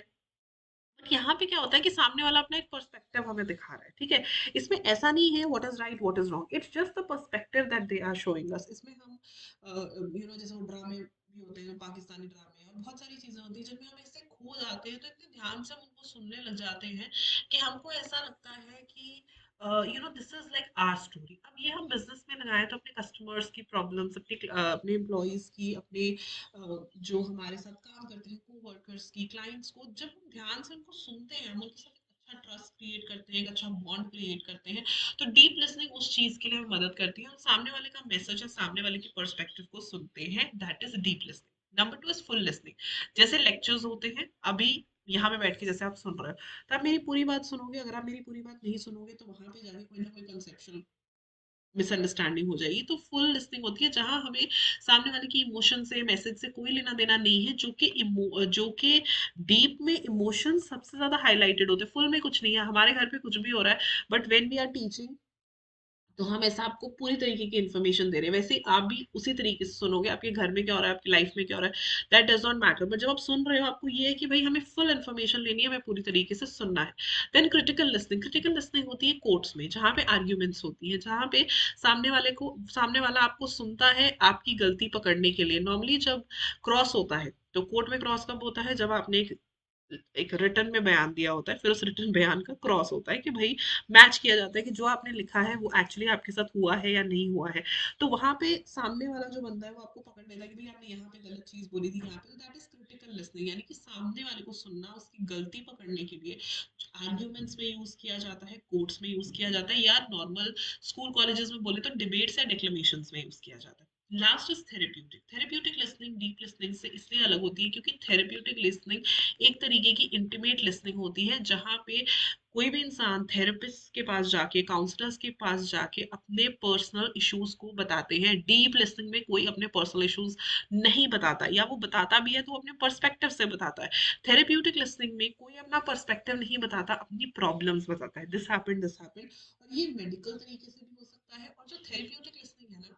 बट यहाँ पे क्या होता है कि सामने वाला अपना एक पर्सपेक्टिव हमें दिखा रहा है, ठीक है। इसमें ऐसा नहीं है what is right what is wrong, it's just the perspective that they are showing us. इसमें हम जैसे वो ड्रामे भी होते हैं, पाकिस्तानी ड्रामे और बहुत सारी चीजें होती हैं जिनमें हम इससे खो जाते हैं, तो इतने ध्यान से हम उनको सुनने लग जाते हैं कि हमको ऐसा लगता है कि this is like our story. अब ये हम बिजनेस में लगाएं तो अपने कस्टमर्स की प्रॉब्लम्स, अपने एम्प्लॉयज की, अपने जो हमारे साथ काम करते हैं को वर्कर्स की, क्लाइंट्स को, जब हम ध्यान से उनको सुनते हैं, हम उनके साथ एक अच्छा ट्रस्ट क्रिएट करते हैं, एक अच्छा बॉन्ड क्रिएट करते हैं, तो डीप लिसनिंग उस चीज के लिए हमें मदद करती है। और सामने वाले का मैसेज है, सामने वाले की पर्सपेक्टिव को सुनते हैं, that is deep listening. Number two is full listening. जैसे लेक्चर्स होते हैं, अभी यहाँ पे बैठ के जैसे आप सुन रहे हो, तो आप मेरी पूरी बात सुनोगे, अगर आप मेरी पूरी बात नहीं सुनोगे तो वहां पे जाके कोई ना कोई कंसेप्शन मिसअंडरस्टैंडिंग हो जाएगी। तो फुल लिसनिंग होती है जहां हमें सामने वाले की इमोशन से, मैसेज से कोई लेना देना नहीं है, जो कि डीप में इमोशन सबसे ज्यादा हाईलाइटेड होते हैं। फुल में कुछ नहीं है, हमारे घर पे कुछ भी हो रहा है, but when we are teaching तो हम ऐसा आपको पूरी तरीके की इन्फॉर्मेशन दे रहे हैं, वैसे ही आप भी उसी तरीके से सुनोगे। आपके घर में क्या हो रहा है, आपकी लाइफ में क्या हो रहा है, that does not matter, but जब आप सुन रहे हो आपको ये है कि भाई हमें फुल इन्फॉर्मेशन लेनी है, हमें पूरी तरीके से सुनना है। Then critical listening. Critical listening होती है कोर्ट्स में, जहाँ पे आर्ग्यूमेंट्स होती है, जहाँ पे सामने वाला आपको सुनता है आपकी गलती पकड़ने के लिए। नॉर्मली जब क्रॉस होता है, तो कोर्ट में क्रॉस कब होता है, जब आपने एक रिटर्न में बयान दिया होता है, फिर उस रिटर्न बयान का क्रॉस होता है कि भाई मैच किया जाता है कि जो आपने लिखा है वो एक्चुअली आपके साथ हुआ है या नहीं हुआ है। तो वहां पे सामने वाला जो बंदा है वो आपको पकड़ लेता है कि भाई आपने यहाँ पे गलत चीज बोली थी, यहाँ पे। तो दैट इज क्रिटिकल लिसनिंग, यानी कि सामने वाले को सुनना, उसकी गलती पकड़ने के लिए आर्ग्यूमेंट्स में यूज किया जाता है, कोर्ट्स में यूज किया जाता है, या नॉर्मल स्कूल कॉलेजेस में बोले तो डिबेट्स या डिक्लेमेशन में यूज किया जाता है। Last is therapeutic. Therapeutic listening deep listening से इसलिए अलग होती है क्योंकि थेरेप्यूटिक लिसनिंग एक तरीके की इंटीमेट लिसनिंग होती है, जहाँ पे कोई भी इंसान थेरेपिस्ट के पास जाके, काउंसलर्स के पास जाके अपने पर्सनल इश्यूज को बताते हैं। डीप लिसनिंग में कोई अपने पर्सनल इश्यूज नहीं बताता, या वो बताता भी है तो अपने पर्सपेक्टिव से बताता है। थेरेप्यूटिक लिसनिंग में कोई अपना पर्सपेक्टिव नहीं बताता, अपनी प्रॉब्लम्स बताता है, दिस हैपेंड। और ये मेडिकल तरीके से भी हो सकता है। और जो थेरेप्यूटिक लिसनिंग है ना,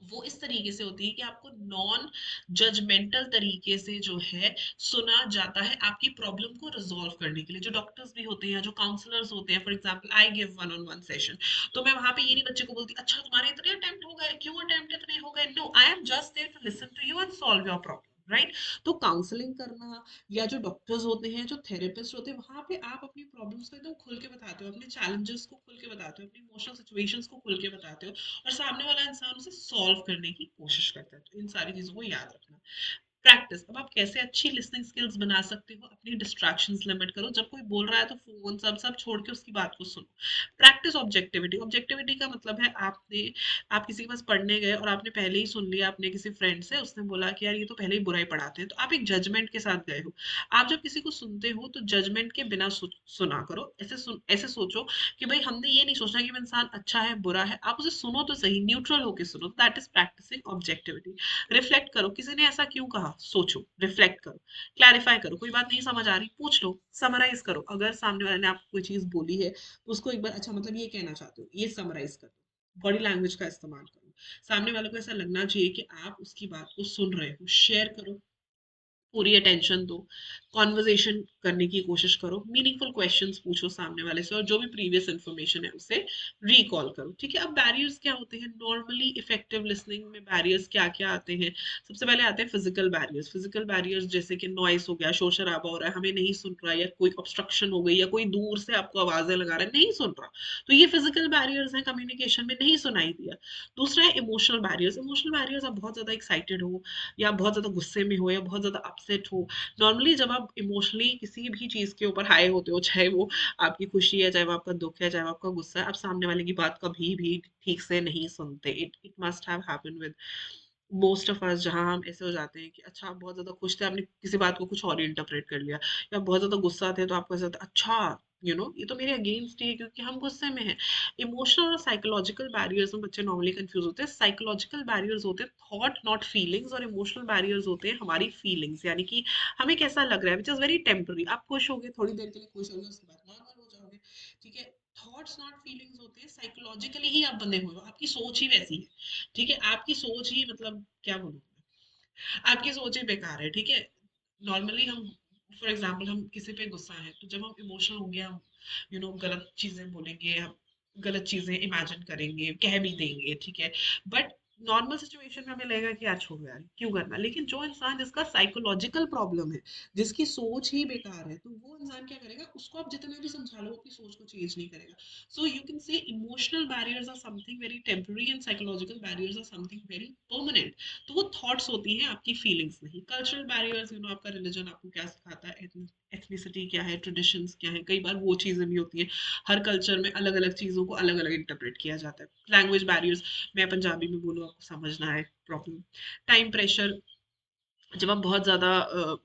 वो इस तरीके से होती है कि आपको नॉन जजमेंटल तरीके से जो है सुना जाता है, आपकी प्रॉब्लम को रिजॉल्व करने के लिए। जो डॉक्टर्स भी होते हैं, जो काउंसलर्स होते हैं, for example I give one on one session, तो मैं वहां पे ये नहीं बच्चे को बोलती अच्छा तुम्हारे इतने अटेम्प्ट हो गए, क्यों अटेम्प्ट इतने हो गए, no, I am just there to listen to you and solve your problem, right. तो काउंसलिंग करना, या जो डॉक्टर्स होते हैं, जो थेरेपिस्ट होते हैं, वहां पे आप अपनी प्रॉब्लम्स को एकदम खुल के बताते हो, अपने चैलेंजेस को खुल के बताते हो, अपनी इमोशनल सिचुएशंस को खुल के बताते हो, और सामने वाला इंसान उसे सॉल्व करने की कोशिश करता है। तो इन सारी चीजों को याद रखना। प्रैक्टिस। अब आप कैसे अच्छी लिसनिंग स्किल्स बना सकते हो, अपनी डिस्ट्रैक्शंस लिमिट करो। जब कोई बोल रहा है तो फोन सब सब छोड़ के उसकी बात को सुनो। Practice objectivity. ऑब्जेक्टिविटी का मतलब है आप किसी के पास पढ़ने गए और आपने पहले ही सुन लिया अपने किसी फ्रेंड से, उसने बोला कि यार ये तो पहले ही बुराई पढ़ाते हैं, तो आप एक जजमेंट के साथ गए हो। आप जब किसी को सुनते हो तो जजमेंट के बिना सुना करो। ऐसे सोचो कि भाई हमने ये नहीं सोचना कि वो इंसान अच्छा है बुरा है, आप उसे सुनो तो सही, न्यूट्रल होकर सुनो। That is practicing objectivity. Reflect करो, किसी ने ऐसा क्यों कहा, सोचो, रिफ्लेक्ट करो, क्लैरिफाई करो, कोई बात नहीं समझ आ रही पूछ लो, समराइज करो। अगर सामने वाले ने आपको कोई चीज बोली है तो उसको एक बार अच्छा मतलब ये कहना चाहते हो, ये समराइज करो। बॉडी लैंग्वेज का इस्तेमाल करो। सामने वाले को ऐसा लगना चाहिए कि आप उसकी बात को सुन रहे हो। शेयर करो, पूरी अटेंशन दो, कॉन्वर्जेशन करने की कोशिश करो, मीनिंगफुल क्वेश्चंस पूछो सामने वाले से, और जो भी प्रीवियस इन्फॉर्मेशन है उसे रिकॉल करो। ठीक है। अब बैरियर्स क्या होते हैं नॉर्मली इफेक्टिव लिसनिंग में? बैरियर्स क्या क्या आते हैं? सबसे पहले आते हैं फिजिकल बैरियर्स। फिजिकल बैरियर्स जैसे कि नॉइस हो गया, शोर शराबा हो रहा है, हमें नहीं सुन रहा, या कोई ऑब्स्ट्रक्शन हो गई, या कोई दूर से आपको आवाजें लगा रहा है, नहीं सुन रहा, तो ये फिजिकल बैरियर्स हैं, कम्युनिकेशन में नहीं सुनाई दिया। दूसरा है इमोशनल बैरियर्स। इमोशनल बैरियर्स, आप बहुत ज्यादा एक्साइटेड हो, या बहुत ज़्यादा गुस्से में हो, या बहुत ज़्यादा अपसेट हो। नॉर्मली जब आप इमोशनली किसी भी चीज़ के ऊपर हाई होते हो, चाहे वो आपकी खुशी है, चाहे वो आपका दुख है, चाहे वो आपका गुस्सा है, आप सामने वाले की बात कभी भी ठीक से नहीं सुनते। It it must have happened with most of us, जहाँ हम ऐसे हो जाते हैं कि अच्छा आप बहुत ज़्यादा खुश थे, आपने किसी बात को कुछ और ही इंटरप्रेट कर लिया, या बहुत ज़्यादा गुस्सा थे तो आपको ऐसा था, अच्छा ये तो मेरे अगेंस्ट ही है क्योंकि हम गुस्से में हैं। इमोशनल और साइकोलॉजिकल बैरियर्स में बच्चे नॉर्मली कंफ्यूज होते हैं। साइकोलॉजिकल बैरियर्स होते हैं थॉट नॉट फीलिंग्स, और इमोशनल बैरियर्स होते हैं हमारी फीलिंग्स, यानी कि हमें कैसा लग रहा है, विच इज वेरी टेम्पररी। आप खुश होगे, थोड़ी देर के लिए खुश होगे, उसके बाद नॉर्मल हो जाओगे। ठीक है। थॉट्स नॉट फीलिंग्स होते हैं, साइकोलॉजिकली ही आप बने हुए हो, आपकी सोच ही वैसी है। ठीक है। आपकी सोच ही मतलब क्या बोलूं, आपकी सोच ही बेकार है। ठीक है। नॉर्मली हम, फॉर एग्जाम्पल हम किसी पे गुस्सा है, तो जब हम इमोशनल होंगे हम गलत चीजें बोलेंगे, हम गलत चीजें इमेजिन करेंगे, कह भी देंगे। ठीक है। बट नॉर्मल सिचुएशन में हमें लगेगा कि यार छोड़ो यार क्यों करना, लेकिन जो इंसान जिसका साइकोलॉजिकल प्रॉब्लम है, जिसकी सोच ही बेकार है, तो वो इंसान क्या करेगा, उसको आप जितना भी समझा लो अपनी सोच को चेंज नहीं करेगा। So you can say emotional barriers are something very temporary and psychological barriers are something very permanent. तो वो थॉट्स होती हैं, आपकी फीलिंग्स नहीं। कल्चरल बैरियर्स, यू नो, आपका रिलीजन आपको क्या सिखाता है, एथनिसिटी क्या है, ट्रेडिशंस क्या है, कई बार वो चीज़ें भी होती हैं। हर कल्चर में अलग अलग चीज़ों को अलग अलग इंटरप्रेट किया जाता है। लैंग्वेज बैरियर्स, मैं पंजाबी में बोलूँ आपको समझना है प्रॉब्लम। टाइम प्रेशर, जब आप बहुत ज़्यादा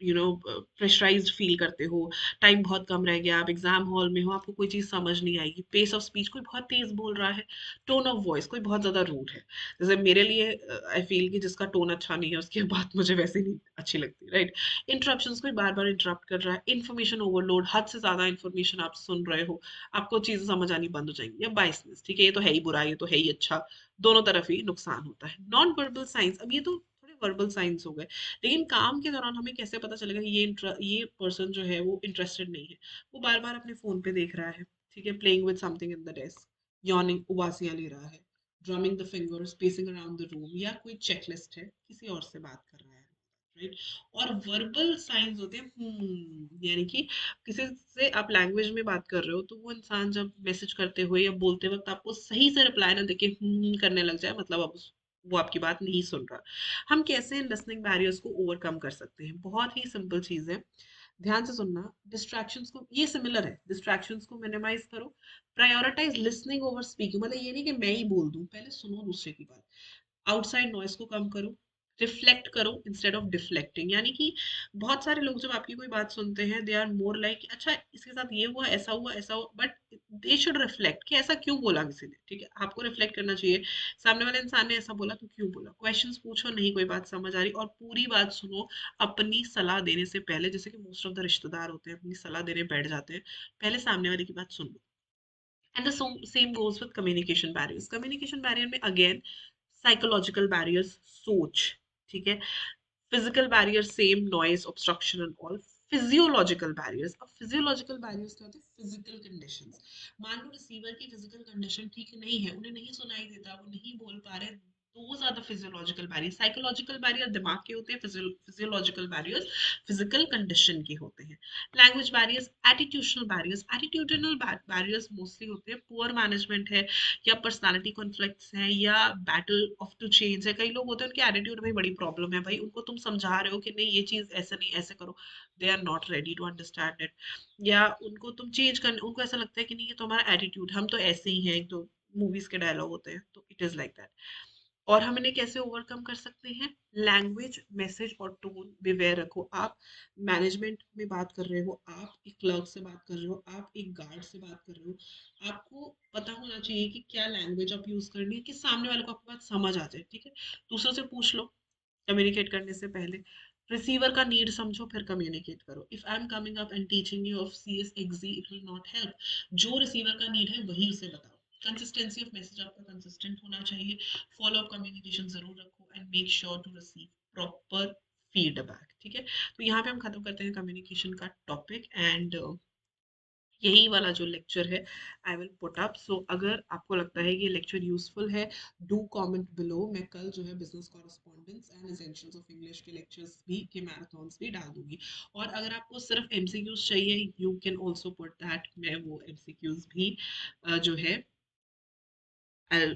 यू नो प्रेशराइज्ड फील करते हो, टाइम बहुत कम रह गया, आप एग्जाम हॉल में हो, आपको कोई चीज़ समझ नहीं आएगी, पेस ऑफ स्पीच, कोई बहुत तेज बोल रहा है, टोन ऑफ वॉइस कोई बहुत ज़्यादा रूड है। जैसे मेरे लिए आई फील कि जिसका टोन अच्छा नहीं है उसकी बात मुझे वैसे नहीं अच्छी लगती, राइट। इंटरप्शंस, कोई बार बार इंटरप्ट कर रहा है, इन्फॉर्मेशन ओवरलोड, हद से ज़्यादा इन्फॉर्मेशन आप सुन रहे हो, आपको चीज़ें समझ आनी बंद हो जाएंगी। या बाइसनेस, ठीक है, ये तो है ही बुरा, ये तो है ही अच्छा, दोनों तरफ ही नुकसान होता है। नॉन वर्बल साइंस, अब ये तो थोड़े वर्बल साइंस हो गए, लेकिन काम के दौरान हमें कैसे पता चलेगा कि ये पर्सन जो है वो इंटरेस्टेड नहीं है। वो बार बार अपने फोन पे देख रहा है, ठीक है, playing with something in the desk, yawning, उबासियां ले रहा है, drumming the fingers, pacing around the room, या कोई चेकलिस्ट है, किसी और से बात कर रहा है, राइट। और वर्बल साइंस होते हैं यानी कि किसी से आप लैंग्वेज में बात कर रहे हो, तो वो इंसान जब मैसेज करते हुए या बोलते वक्त आपको सही से रिप्लाई ना देके करने लग जाए, मतलब अब वो आपकी बात नहीं सुन रहा। हम कैसे इन लिसनिंग बैरियर्स को ओवरकम कर सकते हैं? बहुत ही सिंपल चीज़ है, ध्यान से सुनना। डिस्ट्रैक्शंस को, ये सिमिलर है, डिस्ट्रैक्शंस को मिनिमाइज करो, प्रायोरिटाइज लिसनिंग ओवर स्पीकिंग, मतलब ये नहीं कि मैं ही बोल दूं, पहले सुनो दूसरे की बात। आउटसाइड नॉइस को कम करो, रिफ्लेक्ट करो इंस्टेड ऑफ डिफ्लेक्टिंग, यानी कि बहुत सारे लोग जब आपकी कोई बात सुनते हैं, दे आर मोर लाइक अच्छा इसके साथ ये हुआ, ऐसा हुआ, ऐसा हुआ, बट दे शुड रिफ्लेक्ट कि ऐसा क्यों बोला किसी ने, ठीक है, आपको रिफ्लेक्ट करना चाहिए। सामने वाले इंसान ने ऐसा बोला तो क्यों बोला, क्वेश्चंस पूछो, नहीं कोई बात समझ आ रही, और पूरी बात सुनो। अपनी सलाह देने से पहले, जैसे कि मोस्ट ऑफ द रिश्तेदार होते हैं अपनी सलाह देने बैठ जाते हैं, पहले सामने वाले की बात सुन लो। And the same goes with communication barriers. Communication barrier में अगेन साइकोलॉजिकल बैरियर्स, सोच, ठीक है, physical barrier same, noise, obstruction and all. Physiological barriers, अब फिजियोलॉजिकल बैरियर्स क्या होते हैं, फिजिकल कंडीशंस। मान लो रिसीवर की फिजिकल कंडीशन ठीक नहीं है, उन्हें नहीं सुनाई देता, वो नहीं बोल पा रहे, those are the physiological barriers. Psychological barrier दिमाग के होते हैं, फिजियोलॉजिकल बैरियर्स फिजिकल कंडीशन के होते हैं। Language barriers, attitudinal barriers, attitudinal barriers mostly होते हैं, पुअर मैनेजमेंट है, या पर्सनालिटी कॉन्फ्लिक्ट्स हैं, या बैटल ऑफ टू चेंज है। कई लोग होते हैं उनके एटीट्यूड में बड़ी प्रॉब्लम है भाई, उनको तुम समझा रहे हो कि नहीं ये चीज ऐसे नहीं, ऐसे करो, they are not ready to understand it. या उनको तुम चेंज करने, उनको ऐसा लगता है कि नहीं ये तो हमारा एटीट्यूड, हम तो ऐसे ही हैं, एक तो मूवीज के डायलॉग होते हैं, तो इट इज लाइक दैट। और हम इन्हें कैसे ओवरकम कर सकते हैं? लैंग्वेज, मैसेज और टोन बिवेयर रखो। आप मैनेजमेंट में बात कर रहे हो, आप एक क्लर्क से बात कर रहे हो, आप एक गार्ड से बात कर रहे हो, आपको पता होना चाहिए कि क्या लैंग्वेज आप यूज करनी है कि सामने वाले को आपकी बात समझ आ जाए, ठीक है। दूसरों से पूछ लो कम्युनिकेट करने से पहले। रिसीवर का नीड समझो फिर कम्युनिकेट करो। If I am coming up and teaching you of C S exe, it will not help. जो रिसीवर का नीड है वही उसे बताओ। कंसिस्टेंसी ऑफ मैसेज आपका कंसिस्टेंट होना चाहिए। फॉलो अप कम्युनिकेशन जरूर रखो and make sure to receive proper feedback, ठीक है। तो यहाँ पे हम खत्म करते हैं कम्युनिकेशन का टॉपिक, एंड यही वाला जो लेक्चर है आई विल पुट अप। सो अगर आपको लगता है कि ये लेक्चर यूजफुल है, डू कमेंट बिलो। मैं कल जो है business correspondence and essentials of English के लेक्चर्स भी के मैराथन्स भी डाल दूंगी। और अगर आपको सिर्फ एमसीक्यूज चाहिए, you can also put that, मैं वो एमसीक्यूज भी जो है आई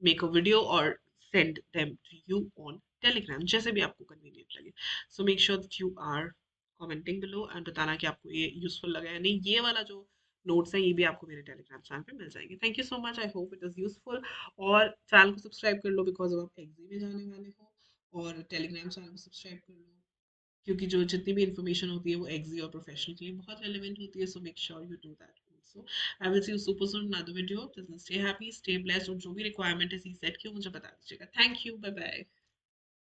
मेक अ वीडियो और send them to you on Telegram, जैसे भी आपको कन्वीनियंट लगे। So make sure that you are commenting below and बताना कि आपको ये यूजफुल लगा या नहीं। ये वाला जो नोट्स है ये भी आपको मेरे टेलीग्राम चैनल पे मिल जाएंगे। Thank you so much, I hope it is useful. और चैनल को सब्सक्राइब कर लो बिकॉज अब आप एग्जी में जाने वाले हो, और टेलीग्राम चैनल को सब्सक्राइब कर लो क्योंकि जो जितनी भी इन्फॉर्मेशन होती है वो एग्जी और प्रोफेशनल के लिए बहुत रेलिवेंट होती है। सो make sure you do that also. I will see you super soon another video. Stay happy, stay blessed, और जो भी रिक्वायरमेंट है सी सेट की मुझे बता दीजिएगा। Thank you, bye bye.